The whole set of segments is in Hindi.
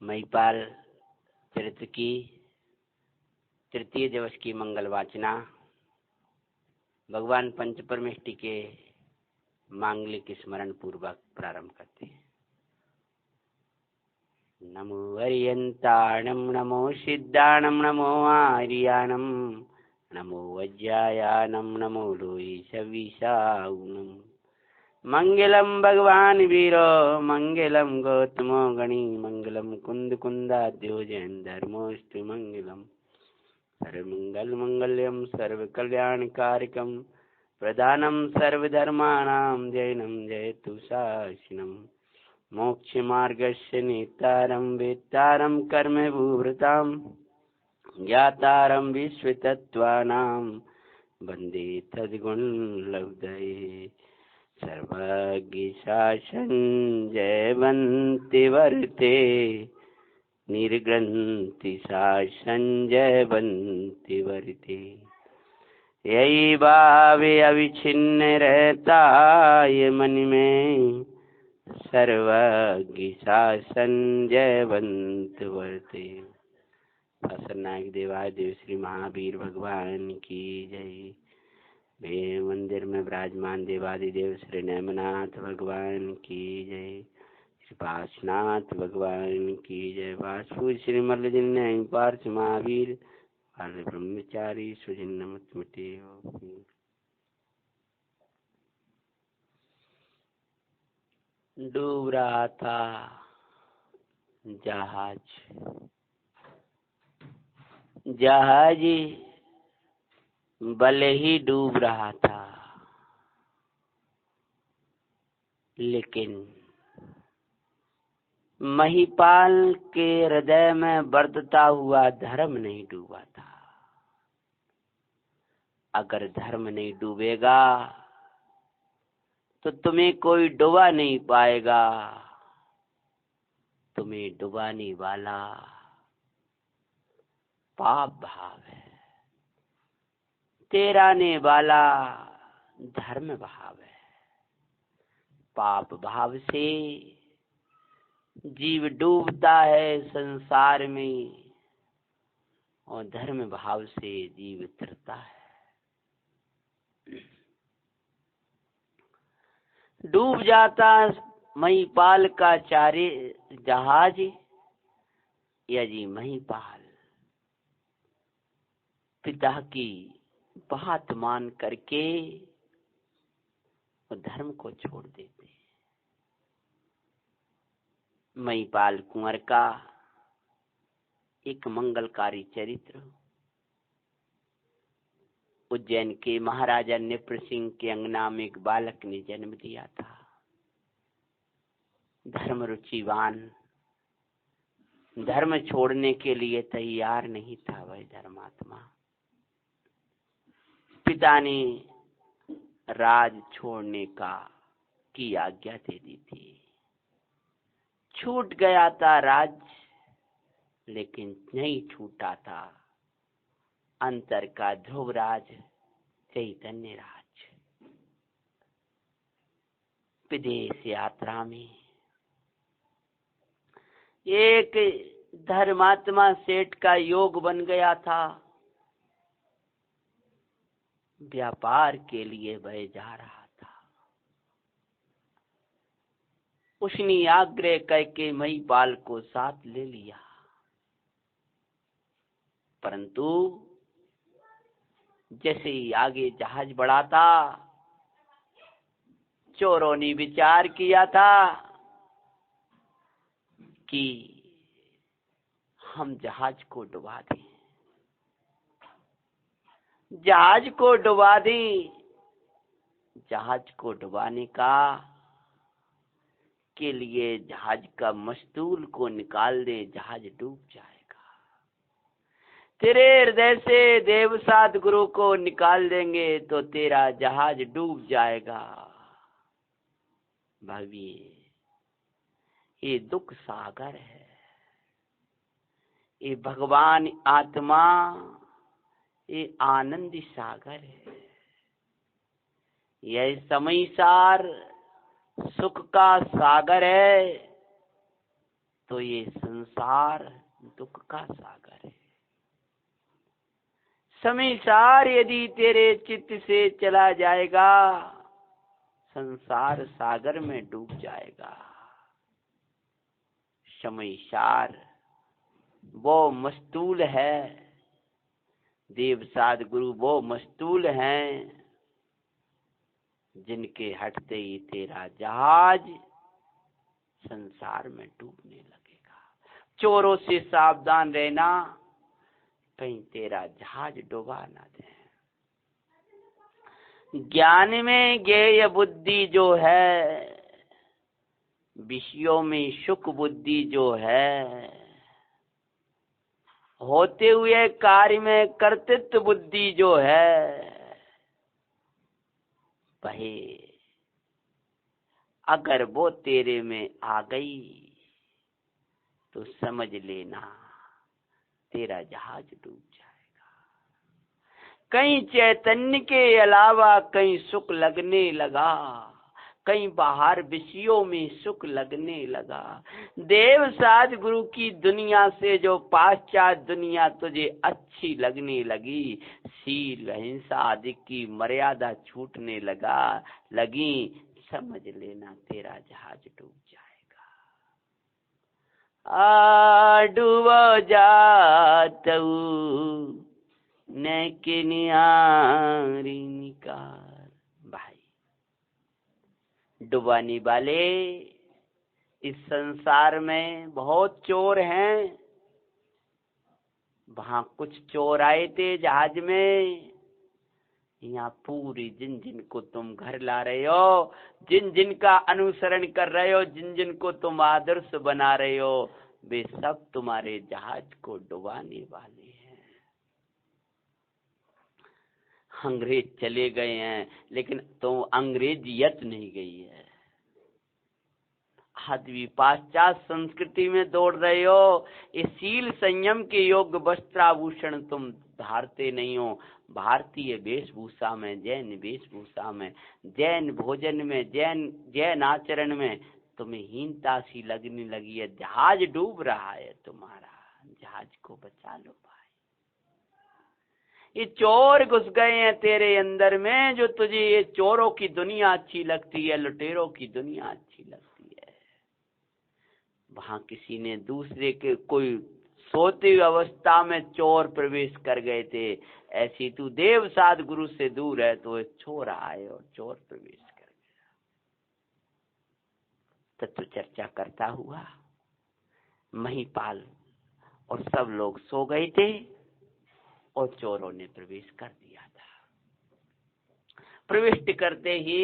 महिपाल चरित्र की तृतीय दिवस की मंगल वाचना भगवान पंच परमेष्टि के मांगलिक स्मरण पूर्वक प्रारंभ करते हैं। नमो हरियंताणं नमो सिद्धाणं नमो आर्याणं नमो वज्रायाणं नमो लोहि सविशाऊणम् मंगलम भगवान वीरो मंगलम गौतमो गणी मंगलम कुंद कुंदाद्यो जैन धर्मोस्तु मंगलम सर्वमंगल मंगल्यम सर्व कल्याण कारकम प्रधानम सर्वधर्माणां जैनम जयतु शासनम मोक्ष मार्गस्य नेतारं वेत्तारं कर्म भूभृतां ज्ञातारं विश्वतत्त्वानां वन्दे तद्गुण लब्धये सर्वज्ञ शासन जयवन्ति वर्ते निर्ग्रन्थि शासन जयवन्ति वर्ते यही भावे अविच्छिन्न रहता ये मन में सर्वज्ञ शासन जयवंत वर्ते। नायक देवादेव श्री महावीर भगवान की जय। वे मंदिर में विराजमान देवादिदेव श्री नेमनाथ भगवान की जय। श्री पार्श्वनाथ भगवान की जय। वासु श्री मल्लजिन पार्थ महावीर बाल ब्रह्मचारी सुजिन मुतमिटे। डूब रहा था जहाज भले ही डूब रहा था, लेकिन महिपाल के हृदय में बरतता हुआ धर्म नहीं डूबा था। अगर धर्म नहीं डूबेगा तो तुम्हें कोई डुबा नहीं पाएगा। तुम्हें डुबाने वाला पाप भाव है, तेराने वाला धर्म भाव है। पाप भाव से जीव डूबता है संसार में और धर्म भाव से जीव तरता है। डूब जाता महिपाल का चारे जहाज या जी महिपाल पिता की बात मान करके धर्म को छोड़ देते। महिपाल कुंवर का एक मंगलकारी चरित्र उज्जैन के महाराजा नृप सिंह के अंगना में एक बालक ने जन्म दिया था। धर्म रुचिवान, धर्म छोड़ने के लिए तैयार नहीं था वह धर्मात्मा। पिता ने राज छोड़ने की आज्ञा दे दी थी। छूट गया था राज, लेकिन नहीं छूटा था अंतर का ध्रुवराज चैतन्य राज। विदेश यात्रा में एक धर्मात्मा सेठ का योग बन गया था। व्यापार के लिए वह जा रहा था। उसने आग्रह करके महिपाल को साथ ले लिया, परंतु जैसे ही आगे जहाज बढ़ा था, चोरों ने विचार किया था कि हम जहाज को डुबा दें। जहाज को डुबा दें। जहाज को डुबाने के लिए जहाज का मस्तूल को निकाल दे, जहाज डूब जाएगा। तेरे हृदय से देव साध गुरु को निकाल देंगे तो तेरा जहाज डूब जाएगा। भाविए, ये दुख सागर है। ये भगवान आत्मा, ये आनंद सागर है। यह समय सार सुख का सागर है, तो ये संसार दुख का सागर है। संसार यदि तेरे चित्त से चला जाएगा, संसार सागर में डूब जाएगा। संसार वो मस्तूल है, देव साध गुरु वो मस्तूल हैं जिनके हटते ही तेरा जहाज संसार में डूबने लगेगा। चोरों से सावधान रहना, कहीं तेरा जहाज डुबा ना दे। ज्ञान में ज्ञेय बुद्धि जो है, विषयों में सुख बुद्धि जो है, होते हुए कार्य में कर्तृत्व बुद्धि जो है, वही अगर वो तेरे में आ गई तो समझ लेना तेरा जहाज डूब जाएगा। कहीं चैतन्य के अलावा कहीं सुख लगने लगा, कहीं बाहर विषयों में सुख लगने लगा। देव साध गुरु की दुनिया से जो पाश्चात्य दुनिया तुझे अच्छी लगने लगी, शील अहिंसा आदि की मर्यादा छूटने लगी, समझ लेना तेरा जहाज डूब जाएगा। डूबो जातऊ न किनारी निकार। भाई, डुबाने वाले इस संसार में बहुत चोर हैं। वहां कुछ चोर आए थे जहाज में, यहाँ पूरी जिन जिन को तुम घर ला रहे हो, जिन जिन का अनुसरण कर रहे हो, जिन जिन को तुम आदर्श बना रहे हो, वे सब तुम्हारे जहाज को डुबाने वाले हैं। अंग्रेज चले गए हैं, लेकिन तुम अंग्रेजियत नहीं गई है। आदमी पाश्चात्य संस्कृति में दौड़ रहे हो। इस शील संयम के योग्य वस्त्राभूषण तुम धारते नहीं हो। भारतीय वेशभूषा में, जैन वेशभूषा में, जैन भोजन में, जैन आचरण में तुम्हें हीनता सी लगने लगी है। जहाज डूब रहा है तुम्हारा, जहाज को बचा लो भाई। ये चोर घुस गए हैं तेरे अंदर में, जो तुझे ये चोरों की दुनिया अच्छी लगती है, लुटेरों की दुनिया अच्छी लगती है। वहां किसी ने दूसरे के कोई सोती हुई अवस्था में चोर प्रवेश कर गए थे, ऐसी तू देव साध गुरु से दूर है तो एक चोर आए और चोर प्रवेश कर गया। तत्व चर्चा करता हुआ महिपाल और सब लोग सो गए थे और चोरों ने प्रवेश कर दिया था। प्रविष्ट करते ही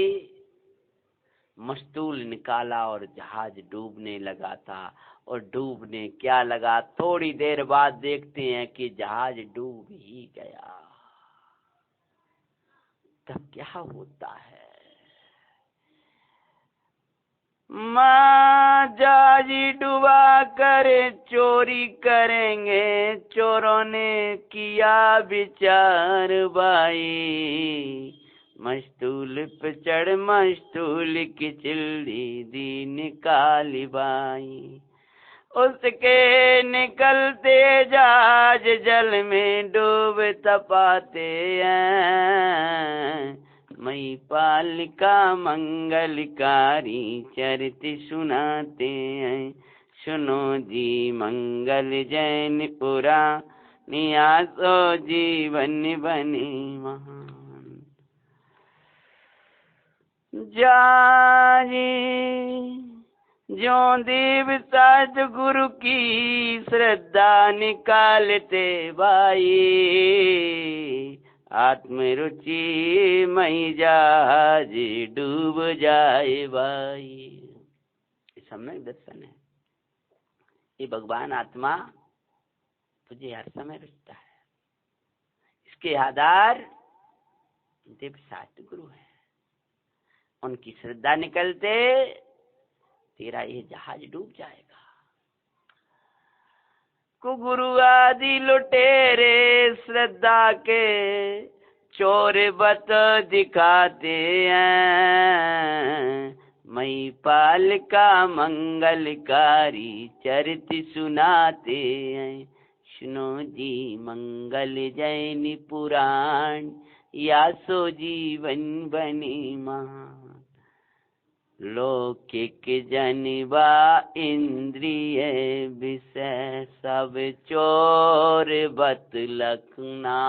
मस्तूल निकाला और जहाज डूबने लगा था। और डूबने क्या लगा, थोड़ी देर बाद देखते हैं कि जहाज डूब ही गया। तब क्या होता है, माँ जहाज डुबा कर चोरी करेंगे, चोरों ने किया विचार भाई। मस्तूल पे चढ़ मस्तूल की चिल्ली दी निकाली बाई। उसके निकलते जहाज जल में डूब तपाते हैं। महिपाल का मंगलकारी चरित्र सुनाते हैं। सुनो जी मंगल जैनपुरा, नियासो जीवन बने महान। जाजी जो देव साध गुरु की श्रद्धा निकालते भाई। आत्मरुचि मई जहाज डूब जाए भाई। सम्यक दर्शन है। ये भगवान आत्मा तुझे हर समय रुचता है। इसके आधार देव साध गुरु है। उनकी श्रद्धा निकलते तेरा ये जहाज डूब जाएगा। गुरु आदि लुटेरे श्रद्धा के चोर बत दिखाते हैं। महिपाल का मंगलकारी चरित सुनाते हैं। सुनो जी मंगल जैन पुराण, या सो जीवन बनी महान। लौकिक जनिबा इंद्रिय विषय, सब चोर बतलखना।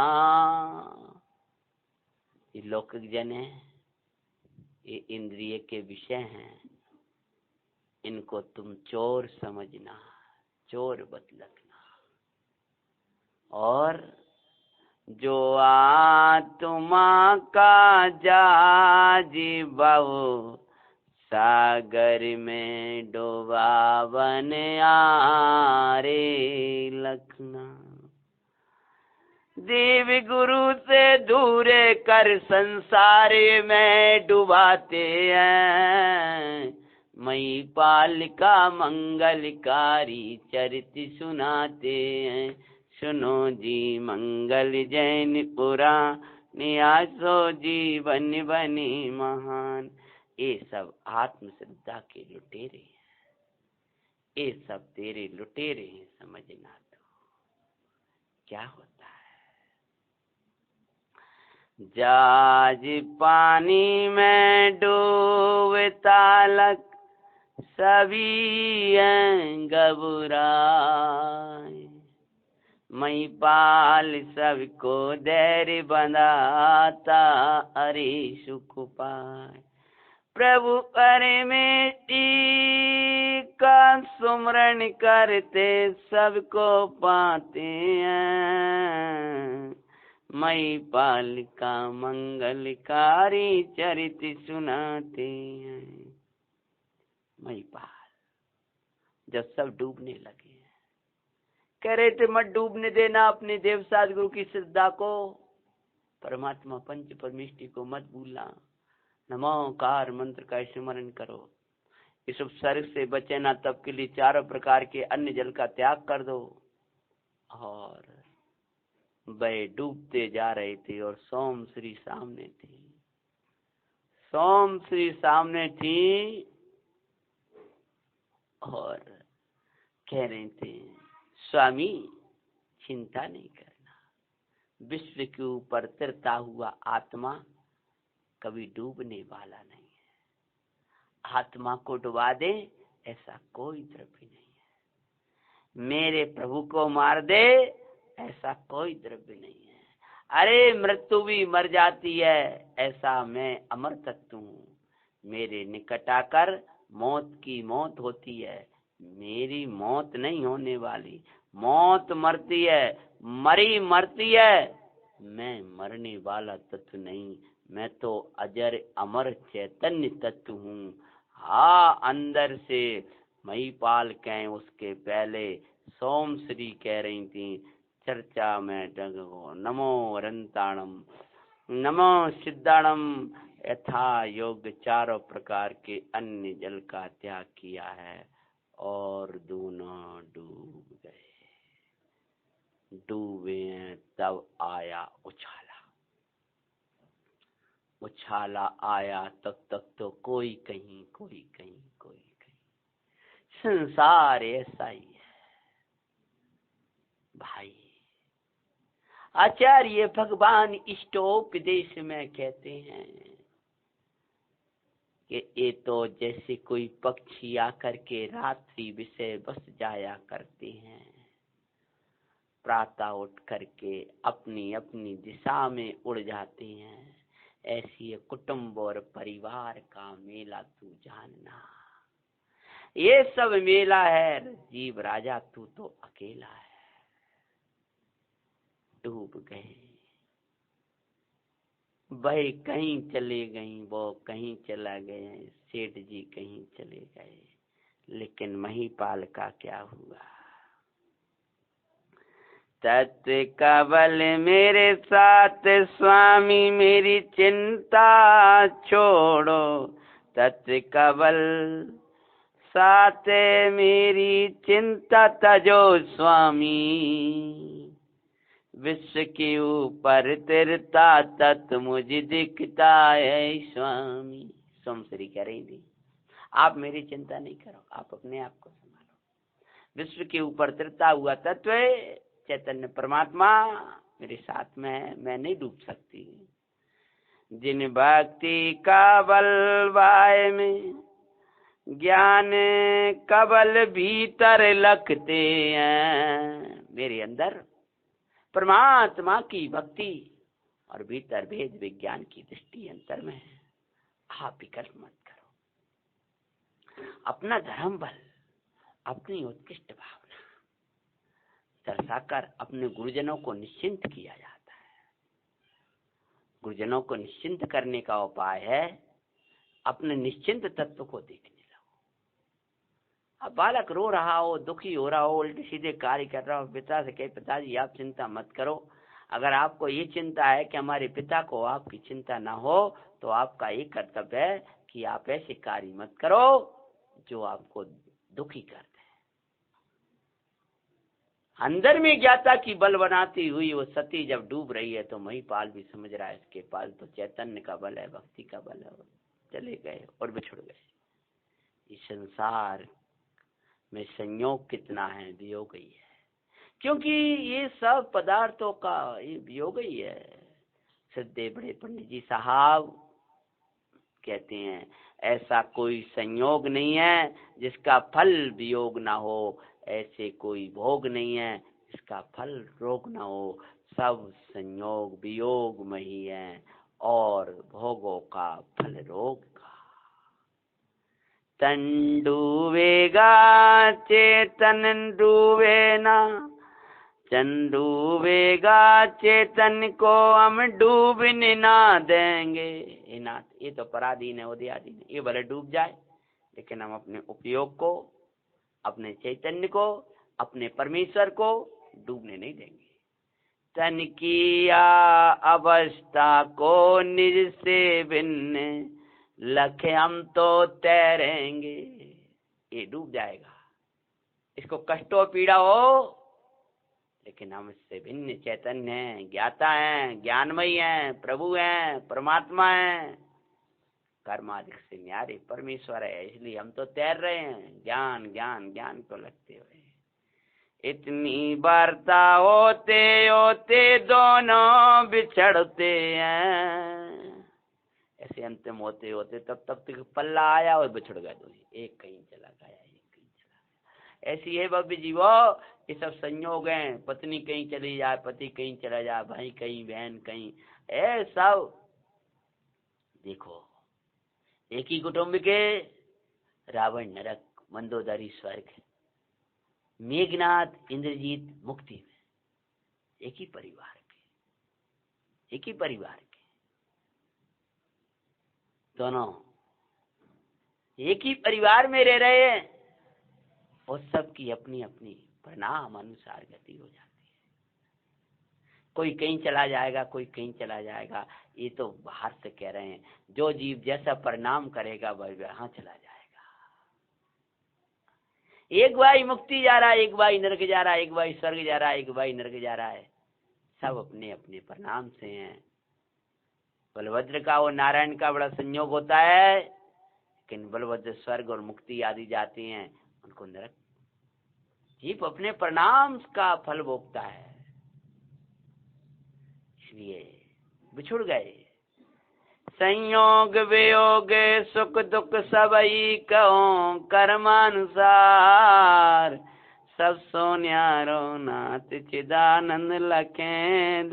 ये लौकिक जन है, ये इंद्रिय के विषय हैं, इनको तुम चोर समझना, चोर बतलखना। और जो आत्मा का जहाज बहु, सागर में डुबावन आरे लखना। देव गुरु से दूर कर संसार में डुबाते हैं। महिपाल का मंगलकारी चरित सुनाते हैं। सुनो जी मंगल जैन पुराण, आसो जीवन बनी महान। ये सब आत्म श्रद्धा के लुटेरे हैं, ये सब तेरे लुटेरे हैं, समझना तो क्या होता है। जहाज पानी में डूबता लग, सभी घबराए। महिपाल सबको धैर्य बंधाता, अरे सुख पाए। प्रभु परमेष्टि का सुमरण करते, सबको पाते हैं। महिपाल का मंगलकारी चरित सुनाते हैं। महिपाल जब सब डूबने लगे, कह रहे थे मत डूबने देना अपने देव सद्गुरु की श्रद्धा को, परमात्मा पंच परमेष्टि को मत भूलना, नमोकार मंत्र का स्मरण करो, इस उपसर्ग से बचे ना तब के लिए चारों प्रकार के अन्य जल का त्याग कर दो। और वे डूबते जा रहे थे और सोम श्री सामने थी, सोम श्री सामने थी और कह रहे थे स्वामी चिंता नहीं करना, विश्व के ऊपर तैरता हुआ आत्मा कभी डूबने वाला नहीं है। आत्मा को डुबा दे ऐसा कोई द्रव्य नहीं है। मेरे प्रभु को मार दे ऐसा कोई द्रव्य नहीं है। अरे मृत्यु भी मर जाती है, ऐसा मैं अमर तत्व हूँ। मेरे निकट आकर मौत की मौत होती है, मेरी मौत नहीं होने वाली। मौत मरती है, मरी मरती है, मैं मरने वाला तत्व नहीं, मैं तो अजर अमर चैतन्य तत्व हूँ। हाँ, अंदर से महिपाल कहें उसके पहले सोम श्री कह रही थी चर्चा में डगो, नमो रंताणम नमो सिद्धाणम यथा योग चारों प्रकार के अन्य जल का त्याग किया है और दोनों डूब गए। डूबे हैं तब आया उछाला, उछाला आया तब तक तो कोई कहीं कोई कहीं कोई कहीं। संसार ऐसा ही है भाई। आचार्य भगवान इष्टोपदेश में कहते हैं कि ये तो जैसे कोई पक्षी आकर के रात्रि विषय बस जाया करते हैं, प्रातः उठ करके अपनी अपनी दिशा में उड़ जाते हैं, ऐसी कुटुंब और परिवार का मेला तू जानना। ये सब मेला है, जीव राजा तू तो अकेला है। डूब गए, वह कहीं चले गई, वो कहीं चला गए, सेठ जी कहीं चले गए, लेकिन महिपाल का क्या हुआ। तत्व कबल मेरे साथ स्वामी मेरी चिंता छोड़ो, तत्व कबल साथ मेरी चिंता तजो स्वामी, विश्व के ऊपर तैरता तत्व मुझे दिखता है स्वामी। सोमश्री कह रही थी आप मेरी चिंता नहीं करो, आप अपने आप को संभालो। विश्व के ऊपर तैरता हुआ तत्व है चैतन्य परमात्मा मेरे साथ में है, मैं नहीं डूब सकती। जिन भक्ति का बल वाय में ज्ञान कबल भीतर लखते हैं, मेरे अंदर परमात्मा की भक्ति और भीतर भेद विज्ञान की दृष्टि अंतर में है। आप विकल्प मत करो। अपना धर्म बल, अपनी उत्कृष्ट भावना दर्शाकर अपने गुरुजनों को निश्चिंत किया जाता है। गुरुजनों को निश्चिंत करने का उपाय है अपने निश्चिंत तत्व को देखने लगो। अब बालक रो रहा हो, दुखी हो रहा हो, उल्टे सीधे कार्य कर रहा हो, पिता से कहे पिताजी आप चिंता मत करो। अगर आपको ये चिंता है कि हमारे पिता को आपकी चिंता ना हो, तो आपका एक कर्तव्य है कि आप ऐसे कार्य मत करो जो आपको दुखी करते हैं। अंदर में ज्ञाता की बल बनाती हुई वो सती जब डूब रही है तो महिपाल भी समझ रहा है इसके पास तो चैतन्य का बल है, भक्ति का बल है। चले गए और बिछुड़ गए। इस संसार में संयोग कितना है, वियोग ही है, क्योंकि ये सब पदार्थों का ये वियोग ही है। सिद्धे बड़े पंडित जी साहब कहते हैं ऐसा कोई संयोग नहीं है जिसका फल वियोग ना हो, ऐसे कोई भोग नहीं है जिसका फल रोग ना हो। सब संयोग वियोग में ही है और भोगों का फल रोग का। तन डूबेगा चेतन डूबे ना, चन डूबेगा चेतन को हम डूबने ना देंगे। हे नाथ, ये तो पराधीन है, उदयाधीन है, ये भले डूब जाए लेकिन हम अपने उपयोग को, अपने चैतन्य को, अपने परमेश्वर को डूबने नहीं देंगे। तन की अवस्था को निज से भिन्न लखे हम तो तैरेंगे। ये डूब जाएगा, इसको कष्ट और पीड़ा हो, लेकिन हम इससे भिन्न चैतन्य हैं, ज्ञाता हैं, ज्ञानमयी हैं, प्रभु हैं, परमात्मा हैं, कर्माधिक से न्यारे परमेश्वर है, इसलिए हम तो तैर रहे हैं ज्ञान ज्ञान ज्ञान को लगते हुए। इतनी वार्ता होते होते दोनों बिछड़ते हैं, ऐसे अंतिम होते होते तब तक पल्ला आया और बिछड़ गए दोनों, एक कहीं चला गया, एक कहीं चला गया। ऐसी है भव्य जीवो, ये सब संयोग हैं। पत्नी कहीं चली जाए, पति कहीं चला जाए, भाई कहीं, बहन कहीं, ए सब देखो एक ही कुटुंब के रावण नरक, मंदोदरी स्वर्ग, मेघनाथ इंद्रजीत मुक्ति में, एक ही परिवार के, एक ही परिवार के दोनों एक ही परिवार में रह रहे हैं और सबकी अपनी अपनी परिणाम अनुसार गति हो जाती है। कोई कहीं चला जाएगा, कोई कहीं चला जाएगा, ये तो बाहर से कह रहे हैं। जो जीव जैसा परिणाम करेगा वह वहां चला जाएगा। एक भाई मुक्ति जा रहा है, एक भाई नरक जा रहा है, एक भाई स्वर्ग जा रहा है, एक भाई नरक जा रहा है, सब अपने अपने परिणाम से हैं। बलभद्र का और नारायण का बड़ा संयोग होता है, लेकिन बलभद्र स्वर्ग और मुक्ति आदि जाती हैं, उनको नरक। जीव अपने परिणाम का फल भोगता है, इसलिए बिछुड़ गए। संयोग वियोग सुख दुख सबई कहो कर्मानुसार, सब सोन्यारो नाथ चिदानंद लखेद,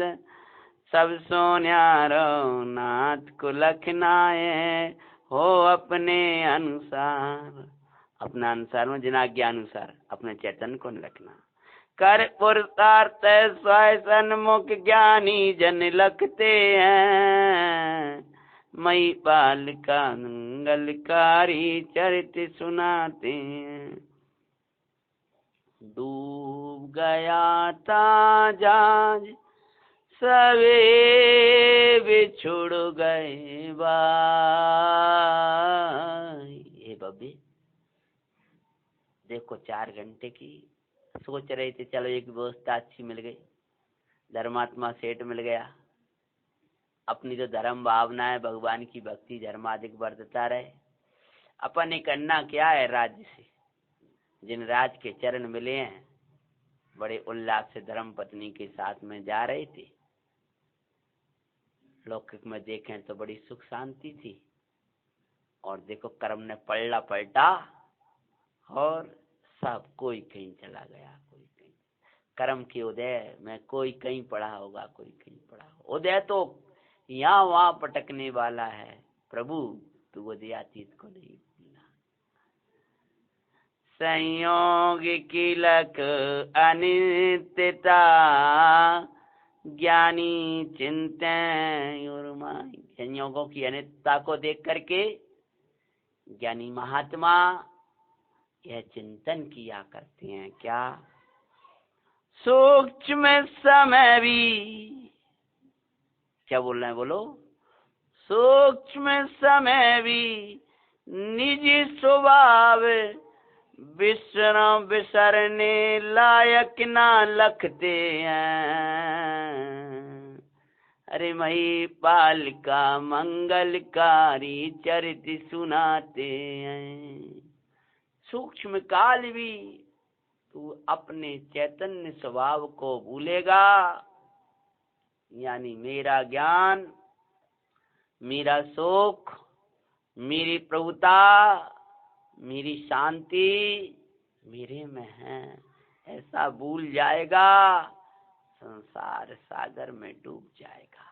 सब सोन्यारो नाथ को लखनाए हो अपने अनुसार। अपना अनुसार में जिनाज्ञा अनुसार अपने चैतन्य को रखना। कर पुरुषार्थ स्वय सन्मुख ज्ञानी जन लखते हैं, मई पाल का मंगलकारी चरित्र सुनाते हैं। डूब गया था जहाज सवे बिछुड़ गए भाई। हे बब्बी देखो 4 घंटे की सोच रहे थे, चलो एक व्यवस्था अच्छी मिल गई, धर्मात्मा सेठ मिल गया, अपनी जो धर्म भावना है, भगवान की भक्ति धर्माधिक बढ़ता रहे, अपन ने करना क्या है, राज्य से जिन राज के चरण मिले हैं, बड़े उल्लास से धर्म पत्नी के साथ में जा रहे थे। लौकिक में देखें तो बड़ी सुख शांति थी, और देखो कर्म ने पलड़ा पलटा और सब कोई कहीं चला गया, कोई कहीं। कर्म के उदय में कोई कहीं पड़ा होगा, कोई कहीं पड़ा होगा। उदय तो यहाँ वहां पटकने वाला है, प्रभु तू उदयातीत को नहीं भूलना। संयोग किलक अनित्यता ज्ञानी चिंतन उर्माई। संयोगों की अनित्यता को देख करके ज्ञानी महात्मा यह चिंतन किया करते हैं, क्या सूक्ष्म समय भी, क्या बोल रहे हैं बोलो, सूक्ष्म समय भी निज स्वभाव विसरने लायक ना लखते हैं। अरे मही पाल का मंगलकारी चरित सुनाते हैं। सूक्ष्म काल भी तू अपने चैतन्य स्वभाव को भूलेगा, यानी मेरा ज्ञान, मेरा सुख, मेरी प्रभुता, मेरी शांति मेरे में है, ऐसा भूल जाएगा, संसार सागर में डूब जाएगा।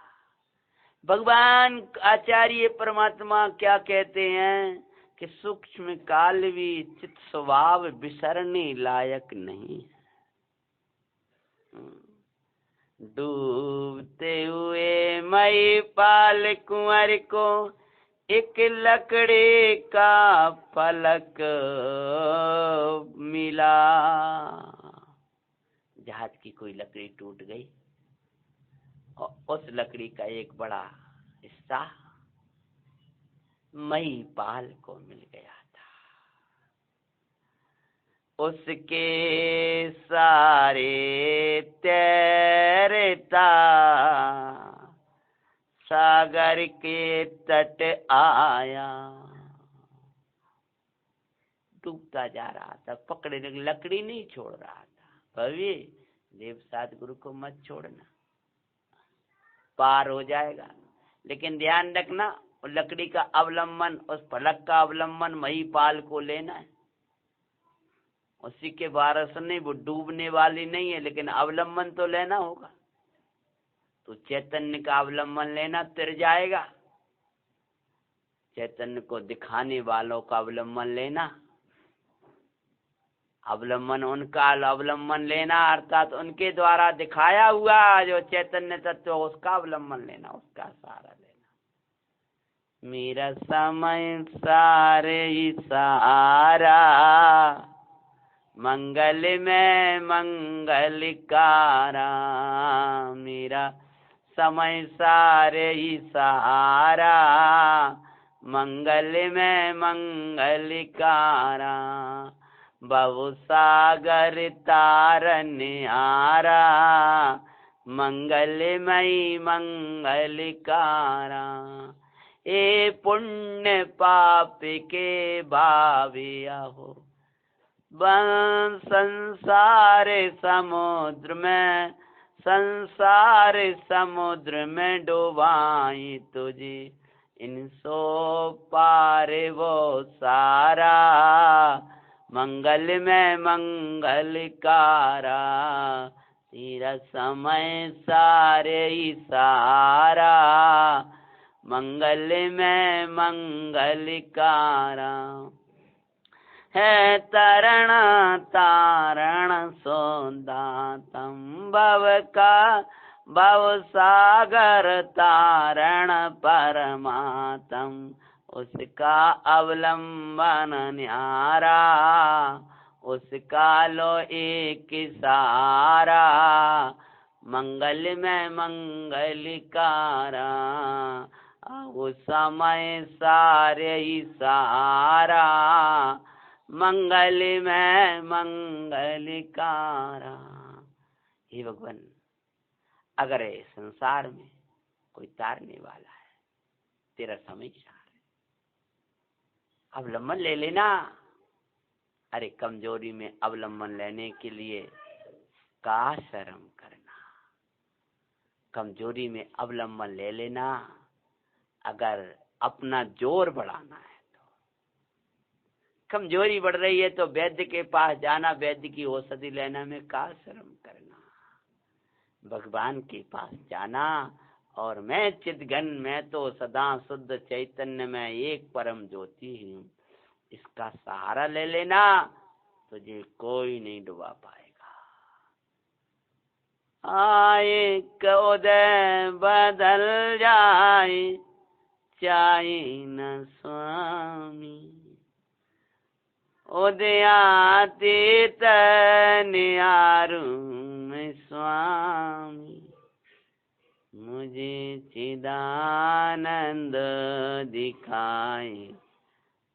भगवान आचार्य परमात्मा क्या कहते हैं कि सूक्ष्म काल भी चित स्वभाव विसरने लायक नहीं है। डूबते हुए मई पाल कुंवर को एक लकड़ी का फलक मिला। जहाज की कोई लकड़ी टूट गई और उस लकड़ी का एक बड़ा हिस्सा महिपाल को मिल गया था। उसके सारे तैरता सागर के तट आया। डूबता जा रहा था, पकड़े लकड़ी नहीं छोड़ रहा था। भव्य देव सतगुरु को मत छोड़ना, पार हो जाएगा। लेकिन ध्यान रखना, लकड़ी का अवलंबन, उस फलक का अवलंबन महिपाल को लेना है। उसी के वारस नहीं, वो डूबने वाली नहीं है, लेकिन अवलंबन तो लेना होगा। तो चैतन्य का अवलंबन लेना, तिर जाएगा। चैतन्य को दिखाने वालों का अवलंबन लेना, अवलंबन उनका अवलंबन लेना, अर्थात उनके द्वारा दिखाया हुआ जो चैतन्य तत्व उसका अवलंबन लेना, उसका सहारा लेना। मेरा समय सारे ही सहारा, मंगल में मंगलकारा। मेरा समय सारे ही सहारा, मंगल में मंगलकारा। बहु सागर तारन आरा, मंगलमयी मंगलकारा। ए पुण्य पाप के भाविया हो, संसार समुद्र में, संसार समुद्र में डुबाई तुझे, इन सो पार वो सारा, मंगल में मंगलकारा। तेरा समय सारे ही सारा, मंगल में मंगलकारा। है तरण तारण सोदातम, भव का भव सागर तारण परमात्म। उसका अवलंबन न्यारा, उसका लो एक सहारा, मंगल में मंगलकारा। उस समय सारे ही सहारा, मंगल में मंगलकारा। हे भगवान, अगर इस संसार में कोई तारने वाला है, तेरा समय सार है। अवलंबन ले लेना। अरे कमजोरी में अवलंबन लेने के लिए का शर्म करना, कमजोरी में अवलंबन ले लेना। अगर अपना जोर बढ़ाना है तो, कमजोरी बढ़ रही है तो वैद्य के पास जाना, वैद्य की औषधि लेना में का शर्म करना। भगवान के पास जाना और मैं चिदघन, मैं तो सदा शुद्ध चैतन्य में एक परम ज्योति हूँ, इसका सहारा ले लेना, तुझे कोई नहीं डुबा पाएगा। आए उदय बदल जाए चाहे न स्वामी, उदयाते तनियारुम स्वामी, मुझे चिदानंद दिखाए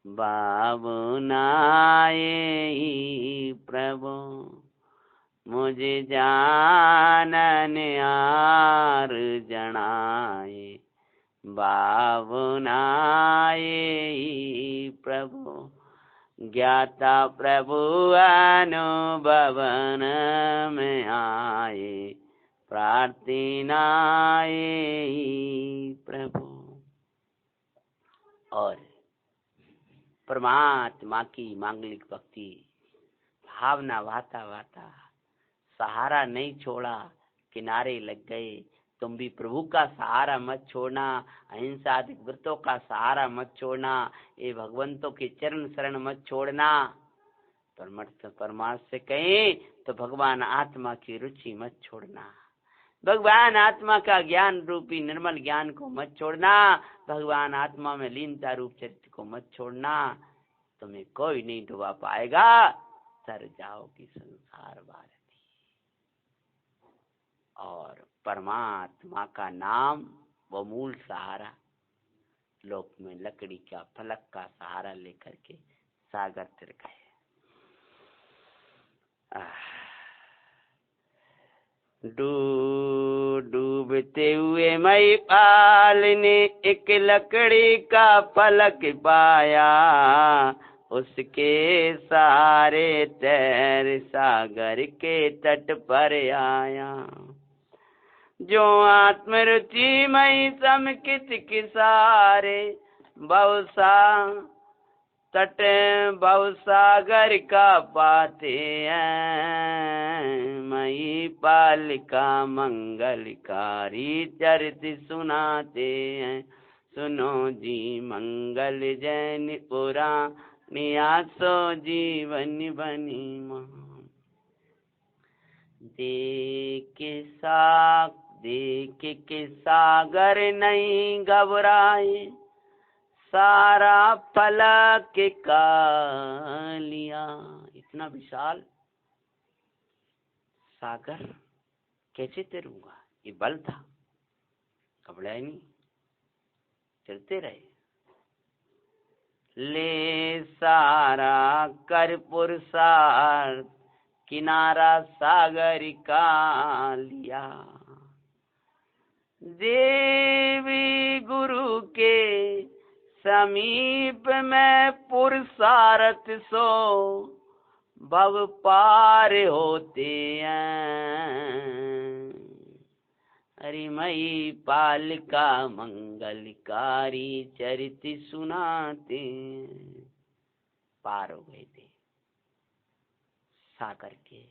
बाबुनाए प्रभु, मुझे जानन यार जनाए बाबुनाए प्रभु, ज्ञाता प्रभु अनुभवन में आए प्रार्थनाए प्रभु। और परमात्मा की मांगलिक भक्ति भावना वाता वाता सहारा नहीं छोड़ा, किनारे लग गए। तुम भी प्रभु का सहारा मत छोड़ना, अहिंसादिक व्रतों का सहारा मत छोड़ना, ये भगवंतों के चरण शरण मत छोड़ना। परमार्थ से कहें तो भगवान आत्मा की रुचि मत छोड़ना, भगवान आत्मा का ज्ञान रूपी निर्मल ज्ञान को मत छोड़ना, भगवान आत्मा में लीनता रूप चरित्र को मत छोड़ना। तुम्हें कोई नहीं डुबा पाएगा, तर जाओगी संसार भारती। और परमात्मा का नाम वो मूल सहारा, लोक में लकड़ी का फलक का सहारा लेकर के सागर तिर गए। डूबते हुए मई पाल ने एक लकड़ी का फलक पाया, उसके सहारे तैर सागर के तट पर आया। जो आत्मरुचि मई समकित किसारे, बहुसा तट बहुसागर का पाते हैं, मई पालिका मंगलकारी चरित सुनाते हैं। सुनो जी मंगल जैन पुराणिया, सो जीवन बनी मां। देख के सागर नहीं घबराए, सारा फलक का लिया। इतना विशाल सागर कैसे तैरूंगा, ये बल था, घबराए नहीं, चलते रहे। ले सारा कर पुरुषार्थ, किनारा सागर का लिया। देवी गुरु के समीप में पुरुषार्थ, सो भव पार होते हैं। हरिमयी पालिका मंगलकारी चरित सुनाते, पार हो गए थे सागर के।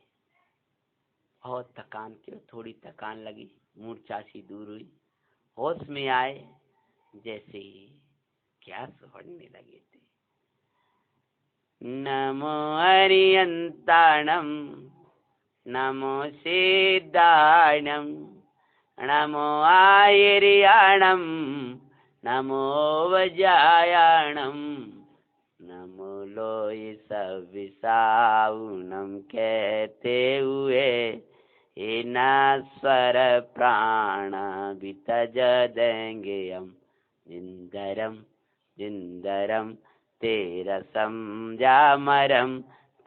बहुत थकान के, थोड़ी थकान लगी, मूर्छा सी दूर हुई, होश में आए, जैसे ही क्या पढ़ने लगे थे। नमो हरियंताणम, नमो सिद्धाणम, नमो आयर्याणम, नमो वज्रायणम, नमो लोय सविसाउनम। कहते हुए हे नास्वर प्राण भी तज देंगे हम, जिंदरम जिंदरम तेरा समझा मरम,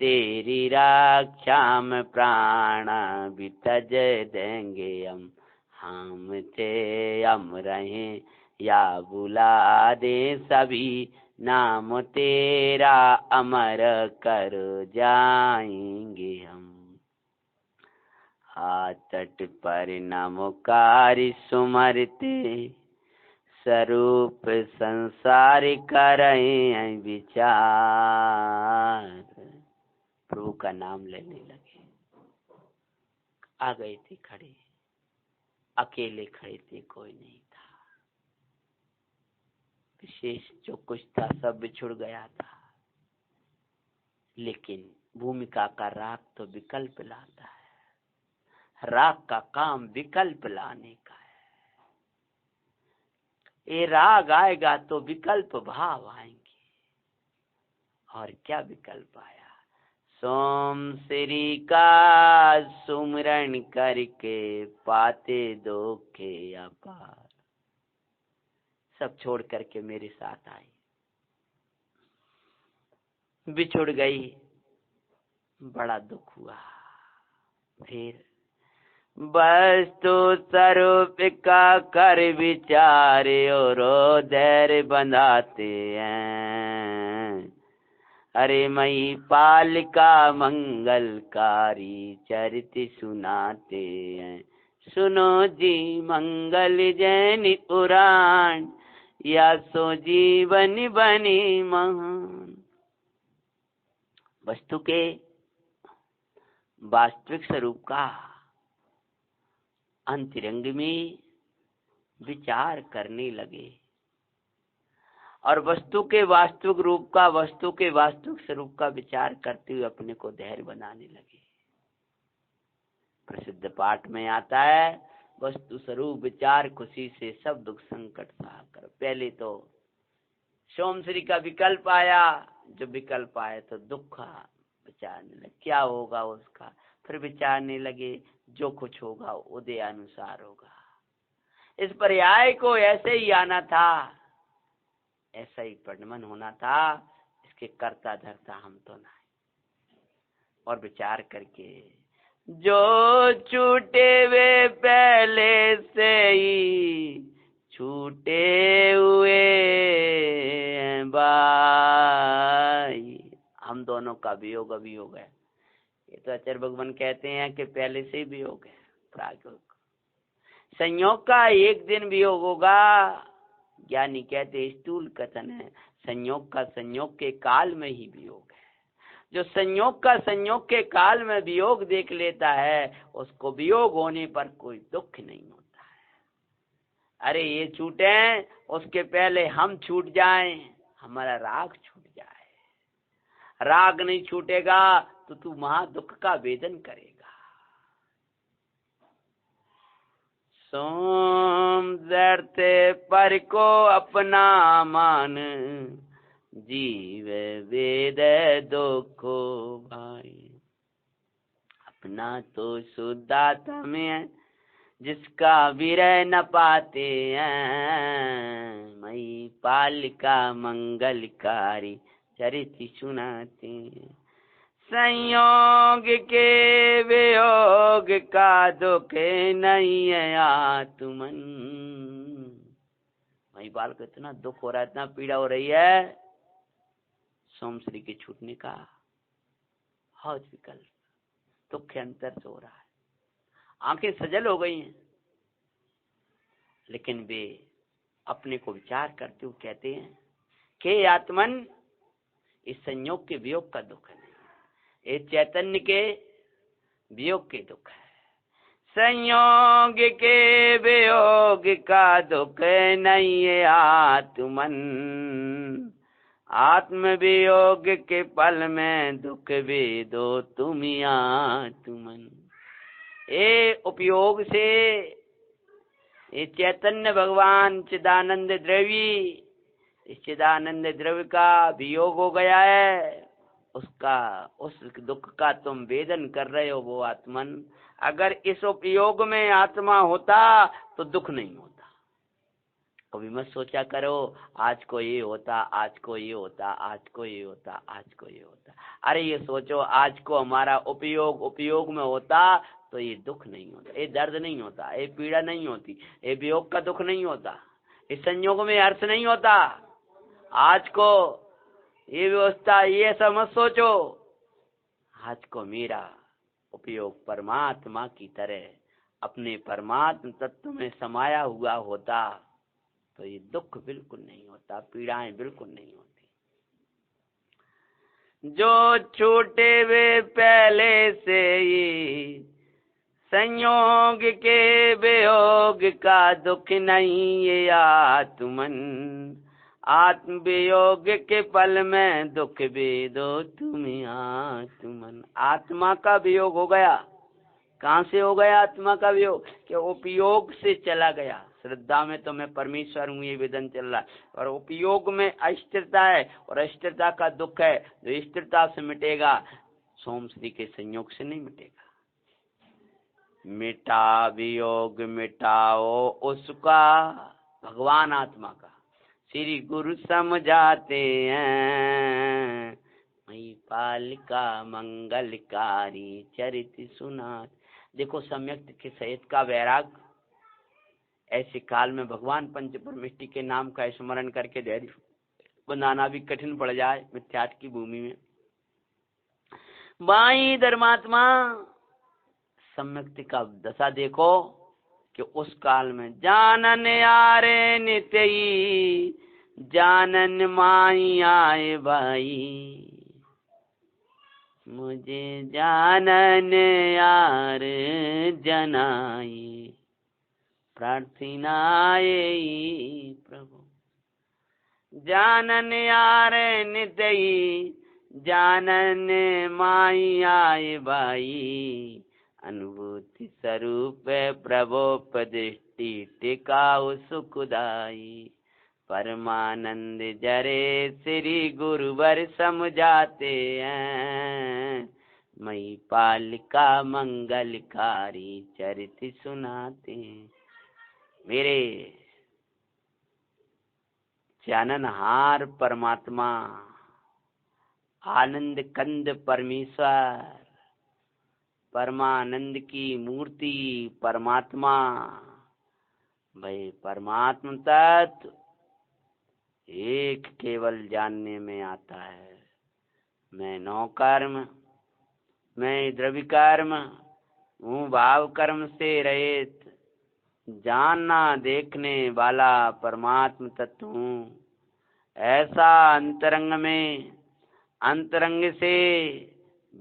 तेरी रक्षा में प्राण भी तज देंगे हम थे हम रहें या बुला दे सभी, नाम तेरा अमर कर जाएंगे हम। तट पर नमकारी सुमरते स्वरूप संसार करें विचार। प्रभु का नाम लेने लगे। आ गए थे खड़े, अकेले खड़े थे, कोई नहीं था। विशेष जो कुछ था सब बिछुड़ गया था, लेकिन भूमिका का राग तो विकल्प लाता है। राग का काम विकल्प लाने का है। ये राग आएगा तो विकल्प भाव आएंगे। और क्या विकल्प आया? सोम श्री का सुमरण करके पाते दुखे अपार। सब छोड़ करके मेरे साथ आई। बिछुड़ गई, बड़ा दुख हुआ। फिर वस्तु स्वरूप का कर विचार और धैर्य बंधाते हैं। अरे मई पालिका मंगलकारी चरित सुनाते हैं। सुनो जी मंगल जैन पुराण, या सो जीवन बनी महान। वस्तु के वास्तविक स्वरूप का अंतरंग में विचार करने लगे और वस्तु के वास्तविक रूप का, वस्तु के वास्तविक स्वरूप का विचार करते हुए अपने को धैर्य बनाने लगे। प्रसिद्ध पाठ में आता है, वस्तु स्वरूप विचार खुशी से सब दुख संकट सहा कर। पहले तो सोमश्री का विकल्प आया, जो विकल्प आया तो दुख विचारने लगे, क्या होगा उसका। फिर विचारने लगे जो कुछ होगा उदय अनुसार होगा। इस पर्याय को ऐसे ही आना था, ऐसा ही परिणमन होना था। इसके कर्ता धर्ता हम तो नहीं। और विचार करके जो छूटे वे पहले से ही छूटे हुए भाई। हम दोनों का वियोग अभी हो गया। ये तो आचार्य भगवान कहते हैं कि पहले से ही वियोग है। प्रायोग संयोग का एक दिन वियोग होगा। ज्ञानी कहते स्थूल कथन है, संयोग का संयोग के काल में ही वियोग है। जो संयोग का संयोग के काल में वियोग देख लेता है, उसको वियोग होने पर कोई दुख नहीं होता है। अरे ये छूटे, उसके पहले हम छूट जाएं, हमारा राग छूट जाए। राग नहीं छूटेगा तो तू महा दुख का वेदन करेगा। सोम धरते पर को अपना मान, जीव वेद दुखो भाई। अपना तो शुद्धात्मा में जिसका विरह न पाते हैं, मई पालिका मंगलकारी चरित सुनाते। संयोग के वियोग का दुख नहीं है आत्मन। मई बाल को इतना दुख हो रहा है, इतना पीड़ा हो रही है सोमश्री के छूटने का। हौज विकल्प दुख के अंतर से हो रहा है। आंखें सजल हो गई हैं, लेकिन वे अपने को विचार करते हुए कहते हैं कि आत्मन, इस संयोग के वियोग का दुख नहीं, ये चैतन्य के वियोग के दुख है। संयोग के वियोग का दुख नहीं है आत्मन। आत्म वियोग के पल में दुख भी दो तुम आत्मन। ये उपयोग से ये चैतन्य भगवान चिदानंद द्रव्य, इस चिदानंद द्रव्य का वियोग हो गया है, उसका उस दुख का तुम वेदन कर रहे हो वो आत्मन। अगर इस उपयोग में आत्मा होता तो दुख नहीं होता। कभी मत सोचा करो आज को ये होता, आज को ये होता, आज को ये होता, आज को ये होता। अरे ये सोचो आज को हमारा उपयोग में होता तो ये दुख नहीं होता, ये दर्द नहीं होता, ये पीड़ा नहीं होती, ये वियोग का दुख नहीं होता, इस संयोग में हर्ष नहीं होता। आज को ये व्यवस्था ये समझ सोचो, आज को मेरा उपयोग परमात्मा की तरह अपने परमात्म तत्व में समाया हुआ होता तो ये दुख बिल्कुल नहीं होता, पीड़ाएं बिल्कुल नहीं होती। जो छूटे वे पहले से ही संयोग के वियोग का दुख नहीं ये आत्मन, आत्म वियोग के पल में दुख वेदो तुम्हें आत्मन। आत्मा का वियोग हो गया, कहाँ से हो गया आत्मा का वियोग? कि उपयोग से चला गया। श्रद्धा में तो मैं परमेश्वर हूँ ये वेदन चल रहा है, और उपयोग में अस्थिरता है, और अस्थिरता का दुख है। जो स्थिरता से मिटेगा सोम श्री के संयोग से नहीं मिटेगा। मिटा वियोग मिटाओ उसका, भगवान आत्मा का श्री गुरु समझाते हैं। मई पालिका मंगलकारी चरित सुना। देखो सम्यक के सहित का वैराग, ऐसे काल में भगवान पंच परमेष्टि के नाम का स्मरण करके धैर्य बनाना भी कठिन पड़ जाए मिथ्याट की भूमि में। बाई धर्मात्मा सम्यक्ति का दशा देखो कि उस काल में जानन आरे नित्य जानन माई आए भाई, मुझे जानन यार जनाई प्रार्थनाए प्रभु। जानन यार नित्य जानन माई आए भाई, अनुभूति स्वरूप प्रभोपदृष्टि टिकाऊ सुखदाई। परमानंद जरे श्री गुरुवर समझाते हैं। मई पालिका मंगलकारी चरित सुनाते। मेरे चाननहार परमात्मा, आनंद कंद परमेश्वर, परमानंद की मूर्ति परमात्मा, भाई परमात्मा तत्व एक केवल जानने में आता है। मैं नौ कर्म, मैं द्रव्य कर्म हूँ, भाव कर्म से रहित जानना देखने वाला परमात्म तत्व हूँ। ऐसा अंतरंग में अंतरंग से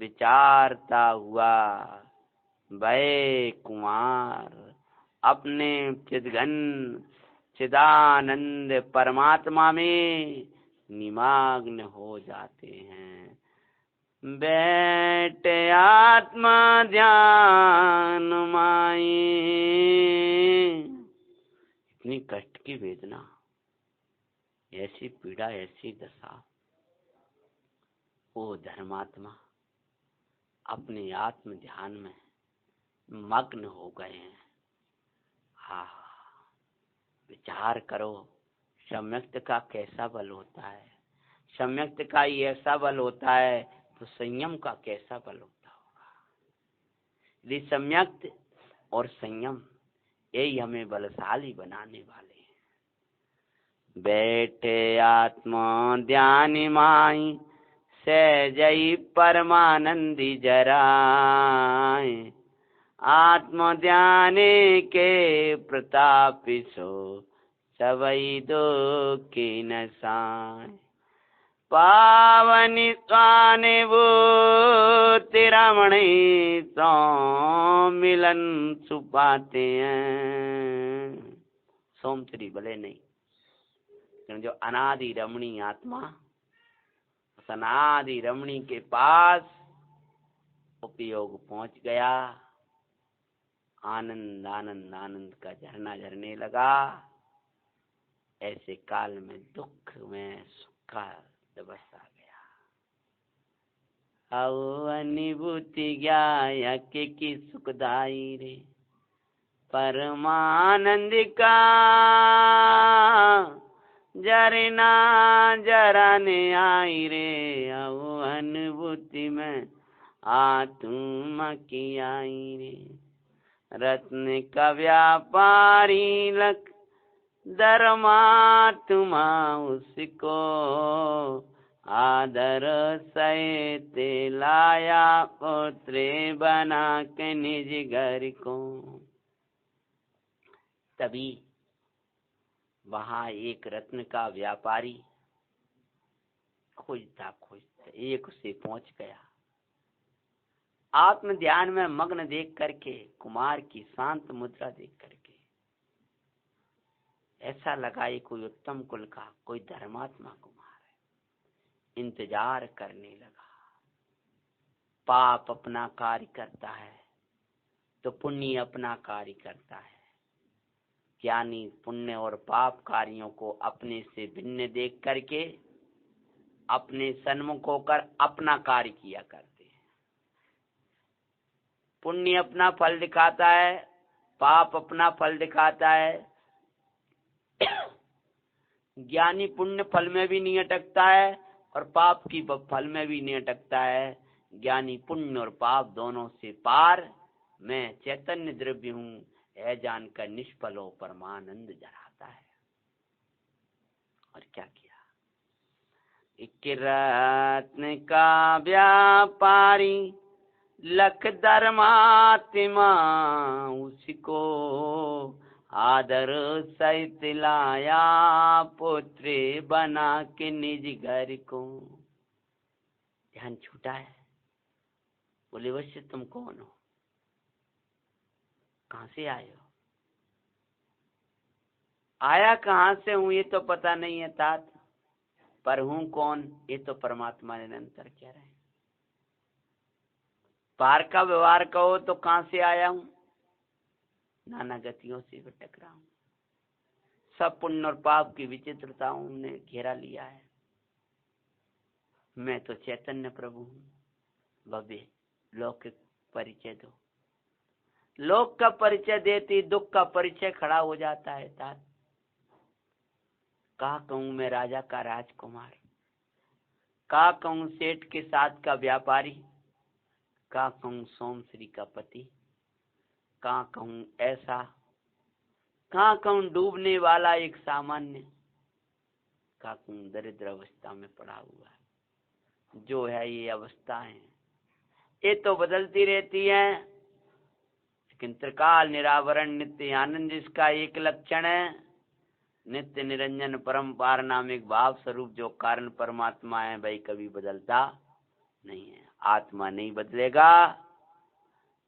विचारता हुआ वै कुमार अपने चिदघन चिदानंद परमात्मा में निमग्न हो जाते हैं। बैठ आत्मा ध्यान माई। इतनी कष्ट की वेदना, ऐसी पीड़ा, ऐसी दशा, वो धर्मात्मा अपने आत्म ध्यान में मग्न हो गए हैं। हाँ, विचार करो सम्यक्त का कैसा बल होता है। सम्यक्त का ही ऐसा बल होता है तो संयम का कैसा बल होता होगा। यदि सम्यक्त और संयम यही हमें बलशाली बनाने वाले हैं। बैठे आत्मा ध्यान माई सहजई परमानंदी जराए, आत्म ध्यान के प्रताप सो सबई दो की नसाए। पावनी स्वाने वो तिरमणि तो मिलन सुपाते हैं। सोमश्री भले नहीं, जो अनादि रमणी आत्मा अनादि रमणी के पास उपयोग पहुंच गया, आनंद आनंद आनंद का झरना झरने लगा। ऐसे काल में दुख में सुख का दिवस आ गया। आओ अनुभूति ज्ञाया की सुखदाई रे परमानंद का जरना जराने आई रे। आओ अनुभूति में आत्मा की आई रे। रत्न का व्यापारी लख धर्मात्मा उसको आदर सहित लाया, पुत्र बना के निज घर को। तभी वहां एक रत्न का व्यापारी खोजता खोजता एक उसे पहुंच गया। आत्म ध्यान में मग्न देख करके, कुमार की शांत मुद्रा देख करके ऐसा लगा ये कोई उत्तम कुल का कोई धर्मात्मा कुमार है। इंतजार करने लगा। पाप अपना कार्य करता है तो पुण्य अपना कार्य करता है। ज्ञानी पुण्य और पाप कार्यों को अपने से भिन्न देख करके अपने सन्मुख होकर अपना कार्य किया करते हैं। पुण्य अपना फल दिखाता है, पाप अपना फल दिखाता है। ज्ञानी पुण्य फल में भी नहीं अटकता है और पाप की फल में भी नहीं अटकता है। ज्ञानी पुण्य और पाप दोनों से पार, मैं चैतन्य द्रव्य हूँ है जानकर निष्फल हो परमानंद जराता है। और क्या किया? एक रत्न का व्यापारी लख धर्मात्मा उसको आदर सहित लाया, पुत्र बना के निज घर को। ध्यान छूटा है। बोले वैसे तुम कौन हो, कहां से आए हो? आया कहां से हूं ये तो पता नहीं है तात, पर हूं कौन ये तो परमात्मा निरंतर कह रहे हैं। पार का व्यवहार कहो तो कहां से आया हूं? नाना गतियों से भटक रहा हूं। सब पुण्य और पाप की विचित्रताओं ने घेरा लिया है। मैं तो चैतन्य प्रभु हूं। भव्य लौकिक परिचय दो। लोक का परिचय देती दुख का परिचय खड़ा हो जाता है तात। कहा कहूं मैं राजा का राजकुमार, कहा कहूं सेठ के साथ का व्यापारी, कहा कहूं सोमश्री का पति, कहा कहूं ऐसा, कहा कहूं डूबने वाला एक सामान्य, कहा कहूं दरिद्र अवस्था में पड़ा हुआ है। जो है ये अवस्था है, ये तो बदलती रहती है, लेकिन त्रिकाल निरावरण नित्य आनंद इसका एक लक्षण है। नित्य निरंजन परम पारनामिक भाव स्वरूप जो कारण परमात्मा है भाई कभी बदलता नहीं है। आत्मा नहीं बदलेगा,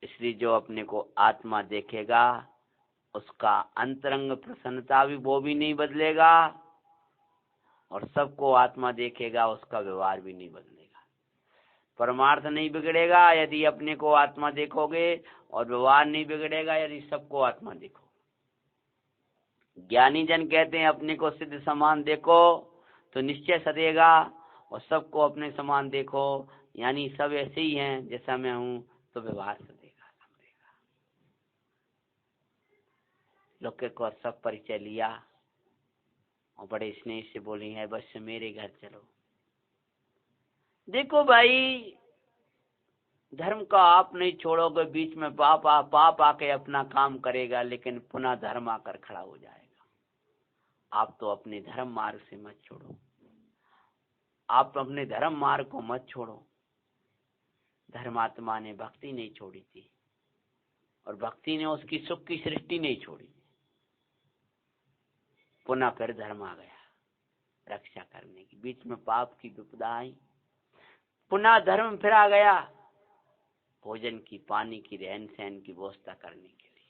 इसलिए जो अपने को आत्मा देखेगा उसका अंतरंग प्रसन्नता भी वो भी नहीं बदलेगा, और सबको आत्मा देखेगा उसका व्यवहार भी नहीं बदलेगा। परमार्थ नहीं बिगड़ेगा यदि अपने को आत्मा देखोगे, और व्यवहार नहीं बिगड़ेगा यदि सबको आत्मा देखो। ज्ञानी जन कहते हैं अपने को सिद्ध समान देखो तो निश्चय सदेगा, और सबको अपने समान देखो यानी सब ऐसे ही हैं जैसा मैं हूं तो व्यवहार सदेगा समझेगा। लोग को सब परिचय लिया और बड़े स्नेह से बोली है बस मेरे घर चलो। देखो भाई धर्म का आप नहीं छोड़ोगे, बीच में पाप आके अपना काम करेगा, लेकिन पुनः धर्म आकर खड़ा हो जाएगा। आप तो अपने धर्म मार्ग से मत छोड़ो, आप अपने धर्म मार्ग को मत छोड़ो। धर्मात्मा ने भक्ति नहीं छोड़ी थी, और भक्ति ने उसकी सुख की सृष्टि नहीं छोड़ी। पुनः फिर धर्म आ गया रक्षा करने की। बीच में पाप की विपदा आई, पुनः धर्म फिर आ गया भोजन की, पानी की, रहन सहन की व्यवस्था करने के लिए।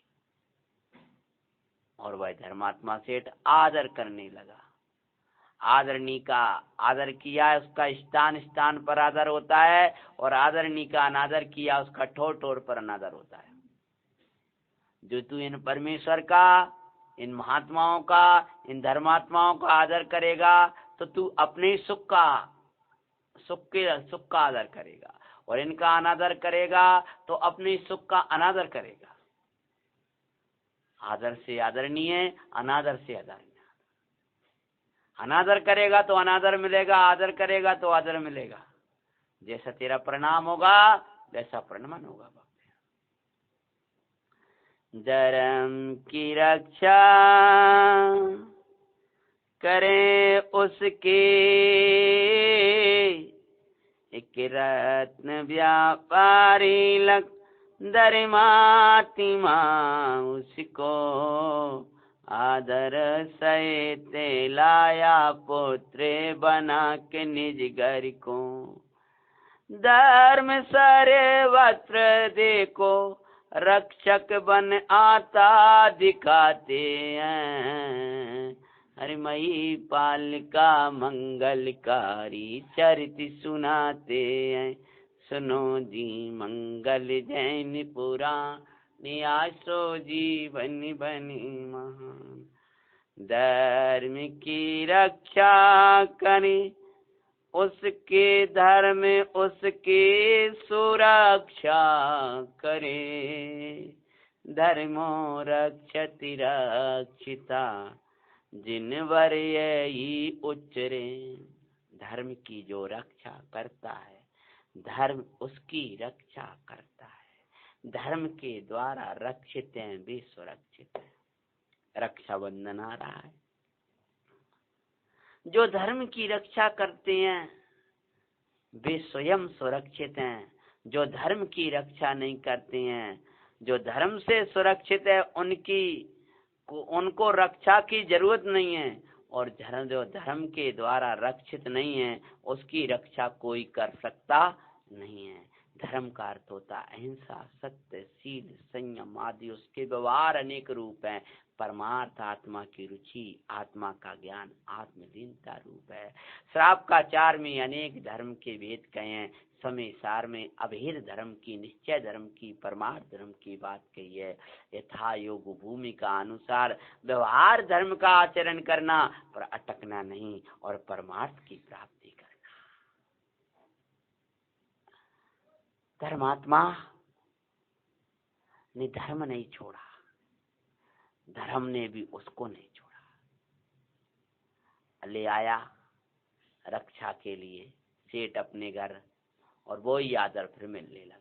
और वह धर्मात्मा सेठ आदर करने लगा। आदरणीय का आदर किया, उसका स्थान स्थान पर आदर होता है, और आदरणीय का अनादर किया उसका ठोर ठोर पर अनादर होता है। जो तू इन परमेश्वर का, इन महात्माओं का, इन धर्मात्माओं का आदर करेगा तो तू अपने सुख का आदर करेगा, और इनका अनादर करेगा तो अपने सुख का अनादर करेगा। आदर से आदरणीय, अनादर से आदरणीय। अनादर करेगा तो अनादर मिलेगा, आदर करेगा तो आदर मिलेगा। जैसा तेरा प्रणाम होगा वैसा प्रणमन होगा। धर्म की रक्षा करें उसके एक रत्न व्यापारी लग दरमातिमा उसको आदर सहित लाया पुत्र बना के निज घर को। धर्म सर्वत्र देखो रक्षक बन आता दिखाते हैं। हरि मई पालिका मंगलकारी चरित सुनाते हैं। सुनो जी मंगल जैन पुराण आसो जीवन बनी महान। धर्म की रक्षा करें उसके धर्म उसके सुरक्षा करे। धर्मो रक्षति रक्षिता जिन वर यही उच्चरे। धर्म की जो रक्षा करता है धर्म उसकी रक्षा करता है। धर्म के द्वारा रक्षित हैं भी सुरक्षित हैं। रक्षाबंधन आ रहा है। जो धर्म की रक्षा करते हैं वे स्वयं सुरक्षित हैं। जो धर्म की रक्षा नहीं करते हैं, जो धर्म से सुरक्षित है उनको रक्षा की जरूरत नहीं है। और जो धर्म के द्वारा रक्षित नहीं है उसकी रक्षा कोई कर सकता नहीं है। धर्म का अर्थ होता अहिंसा, सत्य, शील, संयम आदि। उसके व्यवहार अनेक रूप हैं। परमार्थ आत्मा की रुचि, आत्मा का ज्ञान, आत्मदीनता रूप है। श्रावकाचार में अनेक धर्म के भेद कहे हैं। समय सार में अभेद धर्म की, निश्चय धर्म की, परमार्थ धर्म की बात कही है। यथा योग भूमि का अनुसार व्यवहार धर्म का आचरण करना पर अटकना नहीं और परमार्थ की प्राप्ति करना। धर्मात्मा ने धर्म नहीं छोड़ा, धर्म ने भी उसको नहीं छोड़ा। ले आया रक्षा के लिए सेठ अपने घर और वो ही आदर फिर मिलने लगा।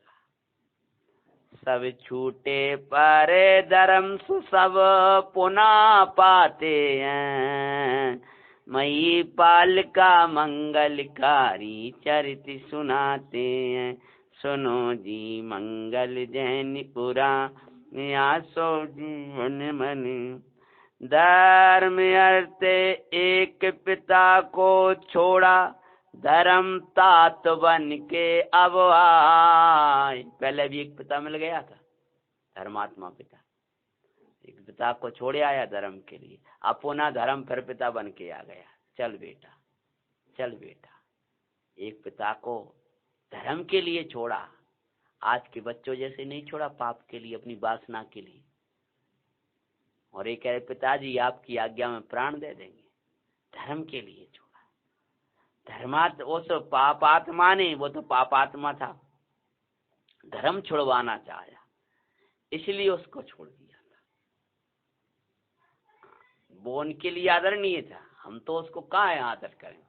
सब छूटे पर धर्म सब पुनः पाते हैं। मई पाल का मंगलकारी चरित सुनाते हैं। सुनो जी मंगल जैन पुरा आसो जीवन मनी। धर्म अर्थ एक पिता को छोड़ा धर्म तात बन के अब आए। पहले भी एक पिता मिल गया था, धर्मात्मा पिता। एक पिता को छोड़े आया धर्म के लिए, अब पुनः धर्म फिर पिता बन के आ गया। चल बेटा, चल बेटा। एक पिता को धर्म के लिए छोड़ा, आज के बच्चों जैसे नहीं छोड़ा पाप के लिए, अपनी वासना के लिए। और एक कह रहे पिताजी आपकी आज्ञा में प्राण दे देंगे, धर्म के लिए छोड़ा। धर्मात्मा उस पापात्मा ने, वो तो पापात्मा था, धर्म छुड़वाना चाहा इसलिए उसको छोड़ दिया था। वो उनके लिए आदरणीय था, हम तो उसको कहाँ है आदर करें।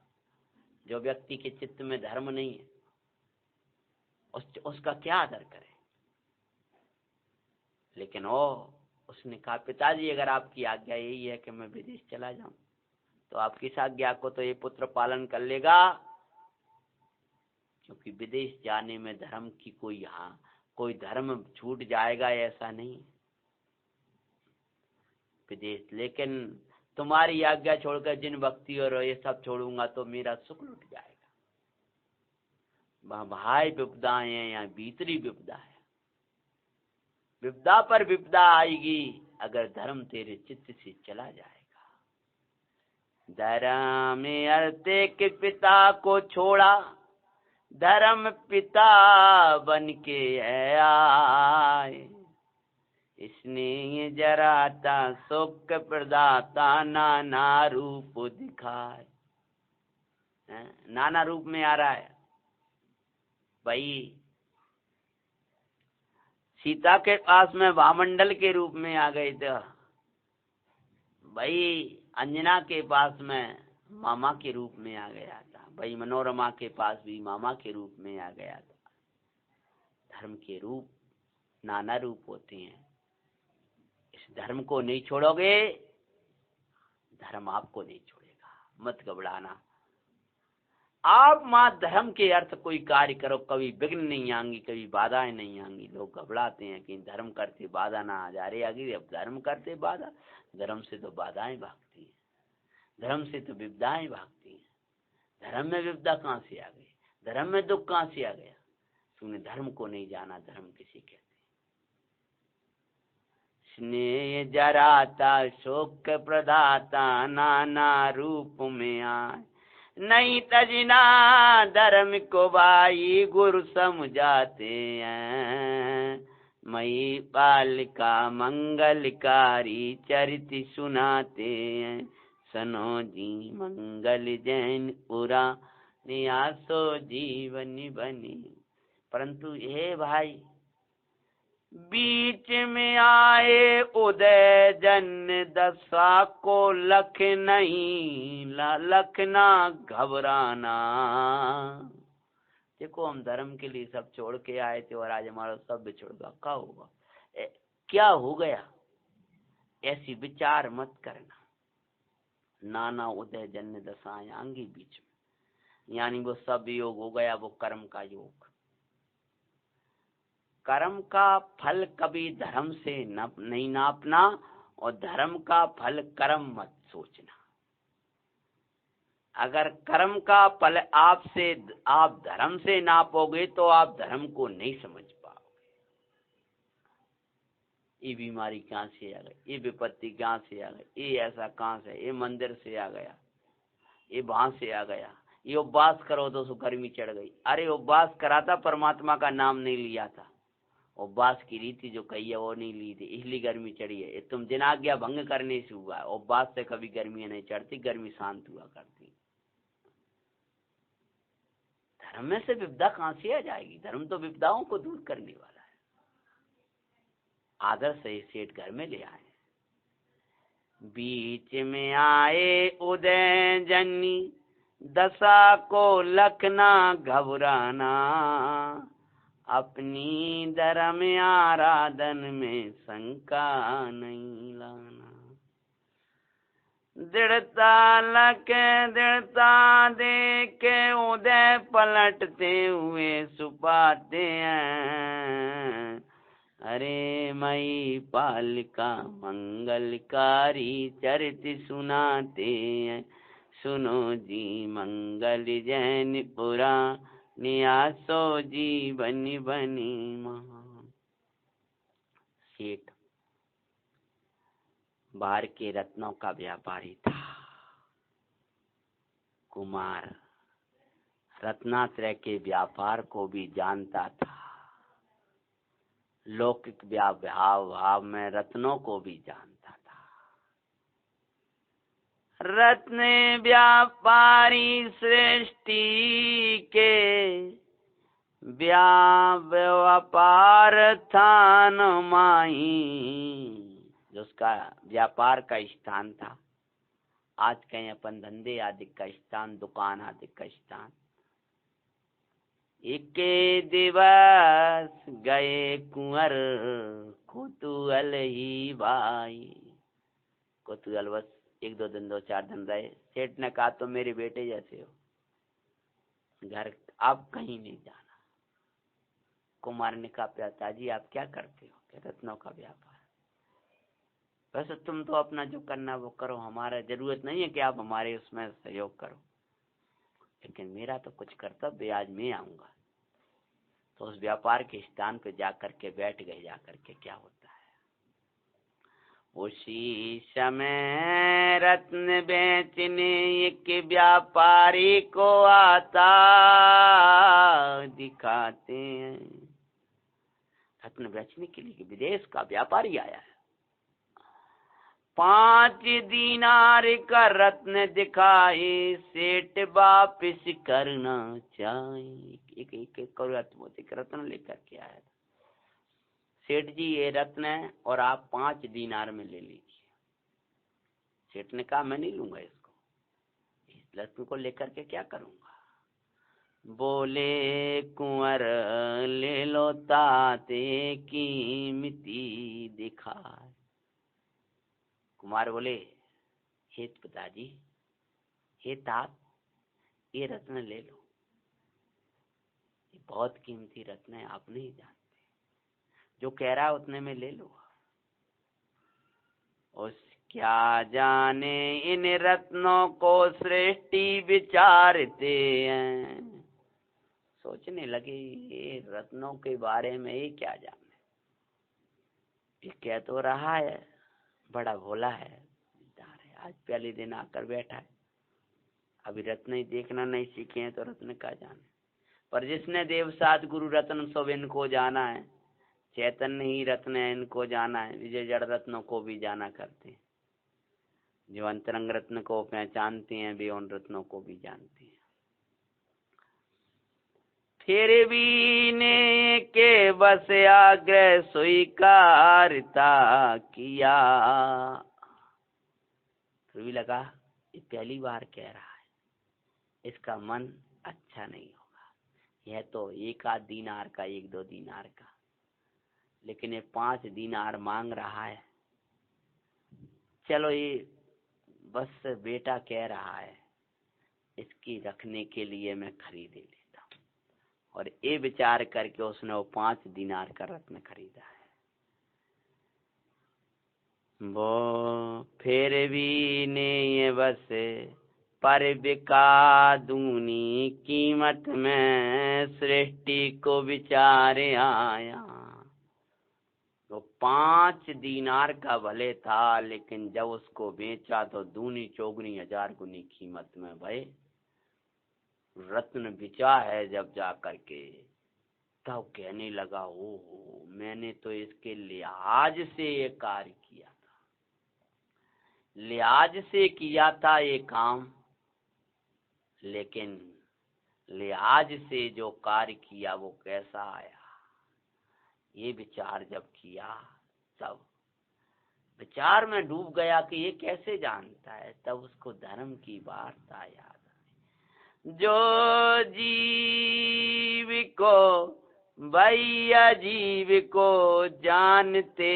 जो व्यक्ति के चित्त में धर्म नहीं है उसका क्या आदर करें। लेकिन उसने कहा पिताजी अगर आपकी आज्ञा यही है कि मैं विदेश चला जाऊं तो आपकी इस आज्ञा को तो ये पुत्र पालन कर लेगा, क्योंकि विदेश जाने में धर्म की कोई धर्म छूट जाएगा ऐसा नहीं विदेश। लेकिन तुम्हारी आज्ञा छोड़कर जिन भक्ति और ये सब छोड़ूंगा तो मेरा सुख लुट जाएगा। वहां भाई विपदाएं हैं, यहाँ भीतरी विपदा है। विपदा पर विपदा आएगी अगर धर्म तेरे चित्त से चला जाएगा। धर्म अर्थ के पिता को छोड़ा धर्म पिता बन के आए। इसने जराता सुख प्रदाता नाना रूप दिखाए। नाना रूप में आ रहा है भाई। सीता के पास में वामंडल के रूप में आ गए थे भाई। अंजना के पास में मामा के रूप में आ गया था भाई। मनोरमा के पास भी मामा के रूप में आ गया था। धर्म के रूप नाना रूप होते हैं। इस धर्म को नहीं छोड़ोगे धर्म आपको नहीं छोड़ेगा। मत घबराना। आप माँ धर्म के अर्थ कोई कार्य करो, कभी विघ्न नहीं आएंगी, कभी बाधाएं नहीं आएंगी। लोग घबराते हैं कि धर्म करते बाधा ना आ जा रही आगे। अब धर्म करते बाधा, धर्म से तो बाधाएं भागती हैं, धर्म से तो विपदाएं भागती हैं। धर्म में विपदा कहाँ से आ गई, धर्म में दुख कहाँ से आ गया? तूने धर्म को नहीं जाना। धर्म किसे कहते? स्नेह जराता शोक प्रदाता नाना रूप में आए, नहीं तजना धर्म को भाई गुरु समझाते हैं। मई बालिका मंगलकारी चरित सुनाते हैं, सनो जी मंगल जैन पुरा नियासो जीवन बनी। परंतु हे भाई, बीच में आए उदय जन दशा को लख नहीं लखना घबराना। देखो हम धर्म के लिए सब छोड़ के आए थे और आज हमारा सब बिछड़ गया, क्या होगा, क्या हो गया? ऐसी विचार मत करना। नाना उदय जन दशाएं आएंगी बीच में, यानी वो सब योग हो गया, वो कर्म का योग। कर्म का फल कभी धर्म से नहीं नापना, और धर्म का फल कर्म मत सोचना। अगर कर्म का फल आप धर्म से नापोगे तो आप धर्म को नहीं समझ पाओगे। ये बीमारी कहाँ से आ गई, ये विपत्ति कहाँ से आ गई, ये ऐसा कहाँ से, ये मंदिर से आ गया, ये वहां से आ गया, ये उपवास करो तो गर्मी चढ़ गई। अरे उपवास करा था, परमात्मा का नाम नहीं लिया था। उपवास की रीति जो कही है वो नहीं ली थी, इसलिए गर्मी चढ़ी है। तुम जिन आज्ञा भंग करने से हुआ है। उपवास से कभी गर्मी नहीं चढ़ती, गर्मी शांत हुआ करती। धर्म में से विपदा कहां से आ जाएगी? धर्म तो विपदाओं को दूर करने वाला है। आदर से सेठ घर में ले आए। बीच में आए उदय जनी दशा को लखना घबराना, अपनी धर्म आराधन में शंका नहीं लाना। दृढ़ता देके उदय पलटते हुए सुपाते हैं। अरे मई पालिका मंगलकारी चरित सुनाते हैं, सुनो जी मंगल जैन पुरा नियासो जीवन बनी महान। सेठ बाहर के रत्नों का व्यापारी था। कुमार रत्नात्रय के व्यापार को भी जानता था, लौकिक भाव में रत्नों को भी जानता था। रत्न व्यापारी सृष्टि के व्यापार थान माई, जिसका व्यापार का स्थान था। आज कहीं अपन धंधे आदि का स्थान, दुकान आदि का स्थान। एक दिवस गए कुंवर कुतूहल ही भाई। कुतूहल बस 1-2 दिन 2-4 दिन रहे। सेठ ने कहा तो मेरे बेटे जैसे हो, घर आप कहीं नहीं जाना। कुमार ने कहा पिताजी आप क्या करते हो? क्या रत्नों का व्यापार। वैसे तुम तो अपना जो करना वो करो, हमारा जरूरत नहीं है कि आप हमारे उसमें सहयोग करो, लेकिन मेरा तो कुछ कर्तव्य, आज मैं आऊंगा। तो उस व्यापार के स्थान पे जाकर के बैठ गए। जाकर के क्या होता है, उसी समय रत्न बेचने एक व्यापारी को आता दिखाते हैं। रत्न बेचने के लिए विदेश का व्यापारी आया है। 5 दीनार का रत्न दिखाए, सेठ वापिस करना चाहे। एक रत्न लेकर के आया था। सेठ जी ये रत्न है और आप 5 दीनार में ले लीजिए। सेठ ने कहा मैं नहीं लूंगा इसको, इस रत्न को लेकर के क्या करूंगा। बोले कुंवर ले लो ताते कीमती दिखाए। कुमार बोले हे पिताजी, हे तात, ये रत्न ले लो, ये बहुत कीमती रत्न है, आप नहीं जानते, जो कह रहा है उतने में ले लो। उस क्या जाने इन रत्नों को सृष्टि विचारते हैं। सोचने लगे ये रत्नों के बारे में ये क्या जाने, ये कह तो रहा है बड़ा भोला है, आज पहले दिन आकर बैठा है, अभी रत्न ही देखना नहीं सीखे हैं तो रत्न का जाने। पर जिसने देव सात गुरु रत्न सब इनको जाना है, चैतन्य ही रत्न है इनको जाना है, विजय जड़ रत्नों को भी जाना करते हैं। जो अंतरंग रत्न को पहचानते हैं वे उन रत्नों को भी जानते हैं। फिर भी ने के बस आग्रह स्वीकारता किया। फिर भी लगा ये पहली बार कह रहा है, इसका मन अच्छा नहीं होगा, यह तो एक आध दीनार का, एक दो दीनार का, लेकिन ये 5 दीनार मांग रहा है। चलो ये बस बेटा कह रहा है, इसकी रखने के लिए मैं खरीद लेता हूँ। और ये विचार करके उसने वो 5 दीनार का रत्न खरीदा है। वो फिर भी ने ये बस पर बिका दूनी कीमत में सृष्टि को विचार आया। तो 5 दीनार का भले था, लेकिन जब उसको बेचा तो दूनी चौगुनी 1000 गुनी कीमत में भाई रत्न बिचा है। जब जा करके तब कहने लगा, ओ मैंने तो इसके लिहाज से ये कार्य किया था, लिहाज से किया था ये काम, लेकिन लिहाज से जो कार्य किया वो कैसा आया, ये विचार जब किया तब विचार में डूब गया कि ये कैसे जानता है। तब उसको धर्म की वार्ता याद आई। जो जीव को भैया जीव को जानते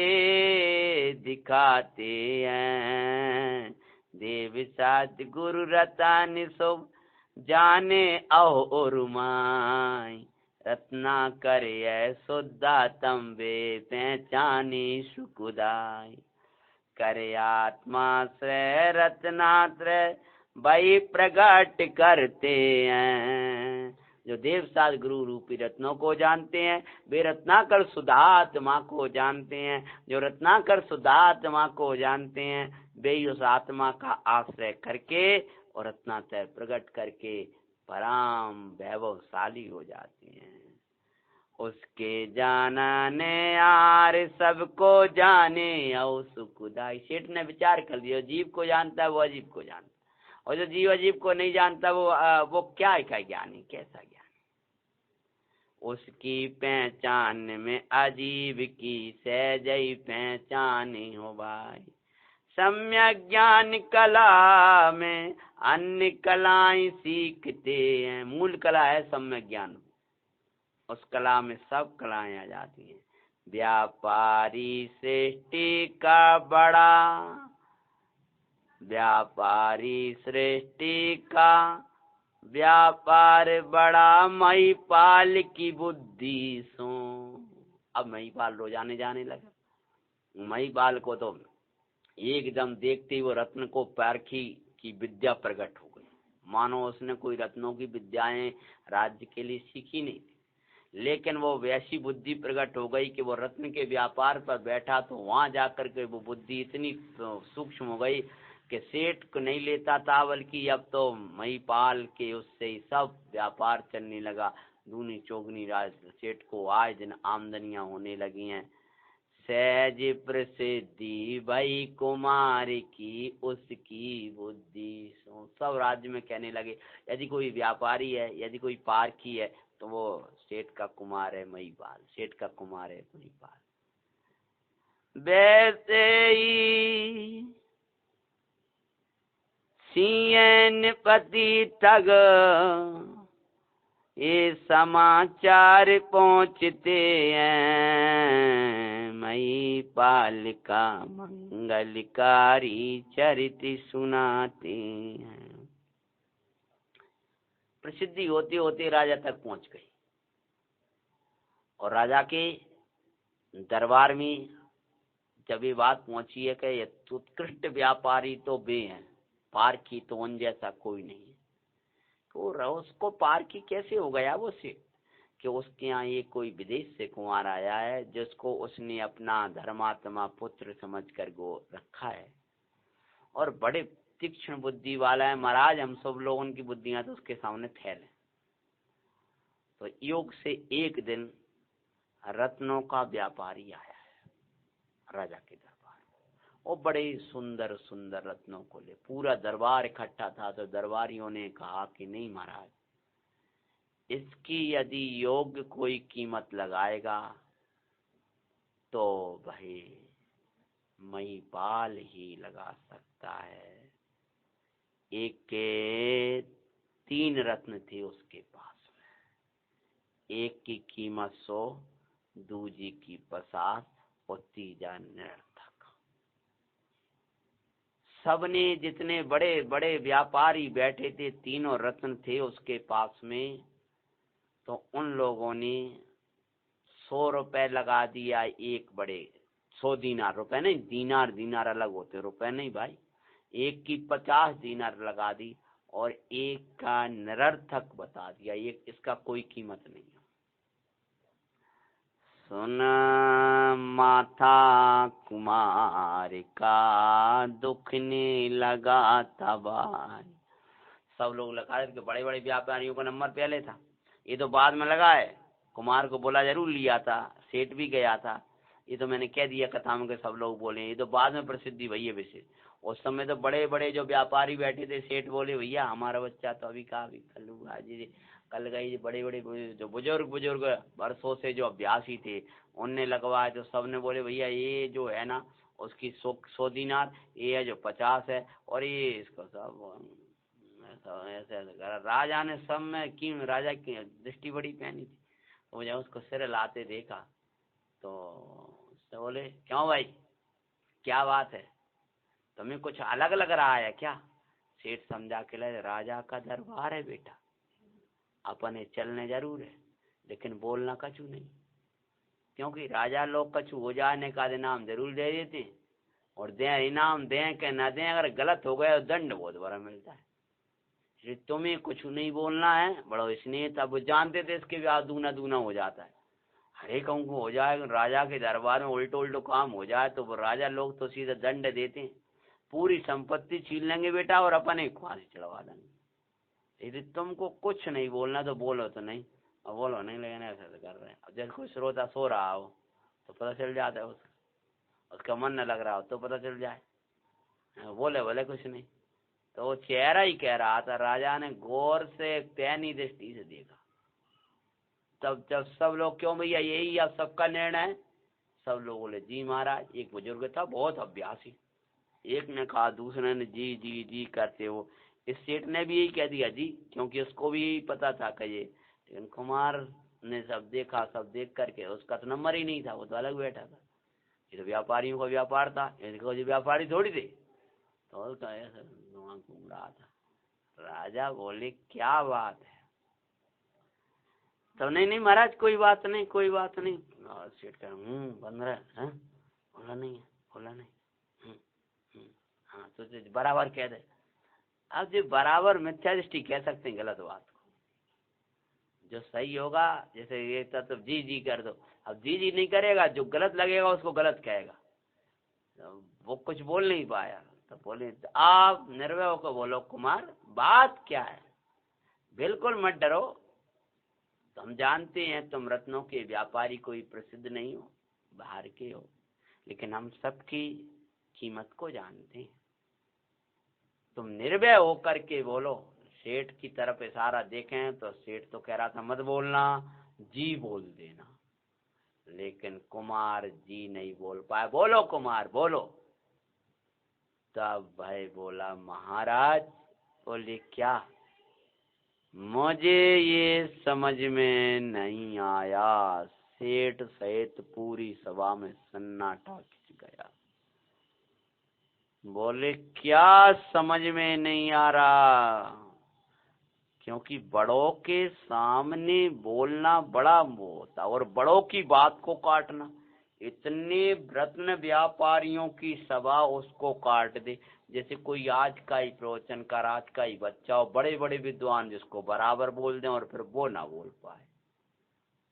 दिखाते हैं, देव सात गुरु रतन सब जाने और माई। रत्ना करे शुद्धा तम वे पहचानी सुखदाई। करे आत्मा श्रेय रत्नात्रय भाई प्रकट करते हैं। जो देव सात गुरु रूपी रत्नों को जानते हैं वे रत्नाकर शुद्धात्मा को जानते हैं। जो रत्नाकर शुद्धात्मा को जानते हैं वे उस आत्मा का आश्रय करके और रत्नात्रय प्रकट करके परम वैभवशाली हो जाते हैं। उसके जानने यार सबको जाने और सुखदाई। सेठ ने विचार कर लिया, जीव को जानता है वो अजीब को जानता है, और जो जीव अजीब को नहीं जानता वो क्या है, क्या ज्ञानी, कैसा ज्ञानी। उसकी पहचान में अजीब की सहजई पहचान हो भाई। सम्यक ज्ञान कला में अन्य कलाएं सीखते हैं। मूल कला है सम्यक ज्ञान, उस कला में सब कलाएं आ जाती हैं। व्यापारी सृष्टि का बड़ा, व्यापारी सृष्टि का व्यापार बड़ा, महिपाल की बुद्धि सो। अब महिपाल रोजाने जाने लगा। महिपाल को तो एकदम देखते ही वो रत्न को पारखी की विद्या प्रकट हो गई, मानो उसने कोई रत्नों की विद्याएं राज्य के लिए सीखी नहीं थी, लेकिन वो वैसी बुद्धि प्रकट हो गई कि वो रत्न के व्यापार पर बैठा तो वहां जाकर के वो बुद्धि इतनी सूक्ष्म हो गई कि सेठ को नहीं लेता था, बल्कि अब तो महिपाल के उससे ही सब व्यापार चलने लगा। दूनी चौगनी राज सेठ को आए दिन आमदनियां होने लगी हैं। सहज प्रसिद्धि भाई कुमार की उसकी बुद्धि सो। सब राज्य में कहने लगे यदि कोई व्यापारी है, यदि कोई पारखी है तो वो सेठ का कुमार है महिपाल, सेठ का कुमार है महिपाल। वैसे ही सीएन पति तक ये समाचार पहुँचते हैं। महिपाल का मंगलकारी चरित सुनाते हैं। प्रसिद्धि होते होते राजा तक पहुंच गई और राजा के दरबार में जब ये बात पहुंची है कि ये उत्कृष्ट व्यापारी तो वे हैं, पारखी तो उन जैसा कोई नहीं है। तो उसको पारखी कैसे हो गया वो से कि उसके यहाँ ये कोई विदेश से कुमार आया है जिसको उसने अपना धर्मात्मा पुत्र समझकर गो रखा है और बड़े तीक्ष्ण बुद्धि वाला है महाराज। हम सब लोगों की बुद्धियां तो उसके सामने फैल है। तो योग से एक दिन रत्नों का व्यापारी आया है राजा के दरबार में। वो बड़े सुंदर सुंदर रत्नों को ले, पूरा दरबार इकट्ठा था। तो दरबारियों ने कहा कि नहीं महाराज, इसकी यदि योग्य कोई कीमत लगाएगा तो भाई महिपाल ही लगा सकता है। एक के 3 रत्न थे उसके पास में, एक की कीमत 100, दूजी की 50 और तीजा निरर्थक। सबने जितने बड़े बड़े व्यापारी बैठे थे, तीनों रत्न थे उसके पास में, तो उन लोगों ने 100 रुपए लगा दिया। एक बड़े 100 दीनार, रुपए नहीं, दीनार दीनार अलग होते, रुपए नहीं भाई। एक की 50 दीनार लगा दी और एक का निरर्थक बता दिया, ये इसका कोई कीमत नहीं है। सुन माथा कुमार का दुख ने लगा तबाही। सब लोग लगा रहे थे, बड़े बड़े व्यापारियों का नंबर पहले था, ये तो बाद में लगा है। कुमार को बोला जरूर लिया था, सेठ भी गया था, ये तो मैंने कह दिया कथा में, सब लोग बोले, ये तो बाद में प्रसिद्धि भैया। वैसे उस समय तो बड़े बड़े जो व्यापारी बैठे थे, सेठ बोले भैया हमारा बच्चा तो अभी कहा, अभी कल हुआ जी, कल गई। बड़े बड़े जो बुजुर्ग वर्षों से जो अभ्यासी थे उनने लगवाए, तो सबने बोले भैया ये जो है ना उसकी 100 दीनार, ये है जो 50 है, और ये इसको सब ऐसे राजा ने सब में की, राजा की दृष्टि बड़ी पहनी थी। तो जब उसको सिर लाते देखा तो उसने बोले क्यों भाई, क्या बात है, तुम्हें कुछ अलग लग रहा है क्या? सेठ समझा के लगे, राजा का दरबार है बेटा, अपने चलने जरूर है लेकिन बोलना कछु नहीं, क्योंकि राजा लोग कछु हो जाने का इनाम जरूर दे देते हैं, और दे इनाम दें कि न दें, अगर गलत हो गए तो दंड बहुत बड़ा मिलता है। तुम्हें कुछ नहीं बोलना है, बड़ो स्नेह था, वो जानते थे इसके ब्याह दूना दूना हो जाता है, हर एक को हो जाए। राजा के दरबार में उल्टो उल्टो काम हो जाए तो राजा लोग तो सीधा दंड देते हैं, पूरी संपत्ति छीन लेंगे बेटा और अपने फांसी चढ़वा देंगे। यदि तुमको कुछ नहीं बोलना तो बोलो तो नहीं, और बोलो नहीं, लेकिन ऐसा कर रहे हैं। अब जब कोई श्रोता सो रहा हो तो पता चल जाता है, उसका मन न लग रहा हो तो पता चल जाए, बोले बोले कुछ नहीं। तो वो चेहरा ही कह रहा था, राजा ने गौर से पैनी दृष्टि से देखा। तब जब सब लोग, क्यों भैया यही अब सबका निर्णय है? सब लोग बोले जी महाराज। एक बुजुर्ग था बहुत अभ्यासी, एक ने कहा, दूसरे ने जी जी जी करते हो। इस सेठ ने भी यही कह दिया जी, क्योंकि उसको भी यही पता था कि ये, लेकिन कुमार ने सब देखा, सब देख करके उसका तो नंबर ही नहीं था, वो तो अलग बैठा था। ये तो व्यापारियों का व्यापार था, इनको जो व्यापारी थोड़ी थे। तो उसका ऐसा दिमाग घूम रहा था। राजा बोले क्या बात है? तो नहीं नहीं महाराज कोई बात नहीं, कोई बात नहीं। सेठ कह बंद रहा है, बोला नहीं है, बोला नहीं। हाँ तो बराबर कह दे। अब जो बराबर मिथ्या दृष्टि कह सकते हैं गलत बात को, जो सही होगा, जैसे ये तो जी जी कर दो। अब जी जी नहीं करेगा, जो गलत लगेगा उसको गलत कहेगा, तो वो कुछ बोल नहीं पाया। तो बोले आप निर्भय होकर बोलो कुमार बात क्या है, बिल्कुल मत डरो। तो हम जानते हैं तुम रत्नों के व्यापारी कोई प्रसिद्ध नहीं हो, बाहर के हो, लेकिन हम सबकी कीमत को जानते हैं। तुम निर्भय होकर के बोलो। सेठ की तरफ इशारा देखें तो सेठ तो कह रहा था मत बोलना, जी बोल देना, लेकिन कुमार जी नहीं बोल पाए। बोलो कुमार बोलो। तब भाई बोला महाराज। बोले क्या? मुझे ये समझ में नहीं आया। सेठ सहित पूरी सभा में सन्नाटा खिंच गया। बोले क्या समझ में नहीं आ रहा? क्योंकि बड़ों के सामने बोलना बड़ा वो होता और बड़ों की बात को काटना, इतने रत्न व्यापारियों की सभा उसको काट दे। जैसे कोई आज का ही प्रवचन कर, आज का ही बच्चा हो, बड़े बड़े विद्वान जिसको बराबर बोल दें और फिर वो ना बोल पाए,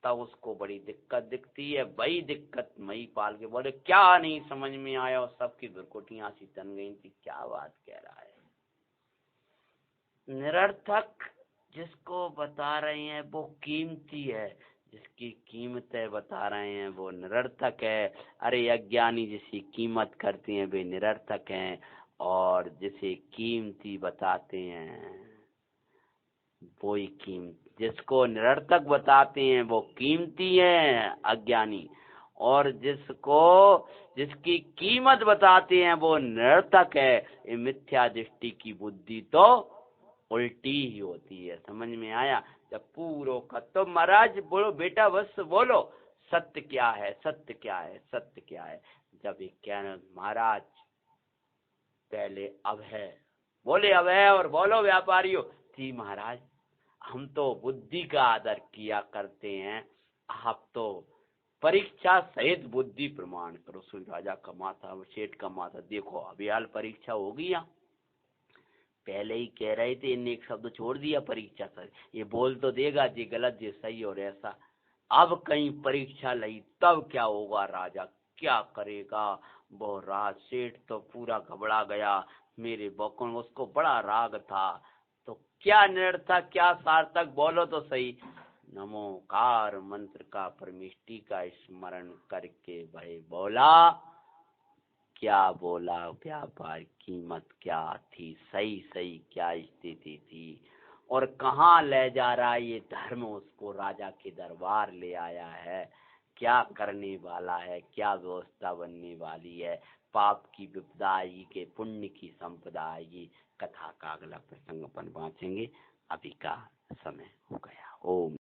तब उसको बड़ी दिक्कत दिखती है। वही दिक्कत मई पाल के बोले क्या नहीं समझ में आया और सबकी भुरकुटियां सी तन गई थी, क्या बात कह रहा है। निरर्थक जिसको बता रहे हैं वो कीमती है, जिसकी कीमतें बता रहे हैं वो निरर्थक है। अरे अज्ञानी जिसकी कीमत करते हैं वे निरर्थक हैं, और जिसे कीमती बताते हैं वो ही जिसको निरर्थक बताते हैं वो कीमती है अज्ञानी, और जिसकी कीमत बताते हैं वो निरर्थक है। ये मिथ्या दृष्टि की बुद्धि तो उल्टी ही होती है। समझ में आया? जब पूरो का तो महाराज बोलो बेटा, बस बोलो सत्य क्या है, सत्य क्या है, सत्य क्या है। जब ये कहना महाराज पहले अब है, बोले अब है, और बोलो व्यापारियों जी महाराज हम तो बुद्धि का आदर किया करते हैं, आप तो परीक्षा सहित बुद्धि प्रमाण करो। सुन राजा का माथा, सेठ का माथा, देखो अभी हाल परीक्षा होगी या पहले ही कह रहे थे, इनने एक शब्द छोड़ दिया परीक्षा सर, ये बोल तो देगा जी गलत जी सही और ऐसा। अब कहीं परीक्षा लई तब क्या होगा, राजा क्या करेगा। वो राज सेठ तो पूरा घबरा गया, मेरे बकुल उसको बड़ा राग था, तो क्या निरर्थक क्या सार्थक बोलो तो सही। नमोकार मंत्र का परमिष्टि का स्मरण करके भाई बोला, क्या बोला, व्यापार कीमत क्या थी, सही सही क्या स्थिति थी, और कहाँ ले जा रहा है ये धर्म, उसको राजा के दरबार ले आया है। क्या करने वाला है, क्या व्यवस्था बनने वाली है, पाप की विपदा आएगी के पुण्य की संपदा आएगी। कथा का अगला प्रसंग अपन बांचेंगे, अभी का समय हो गया। ओम।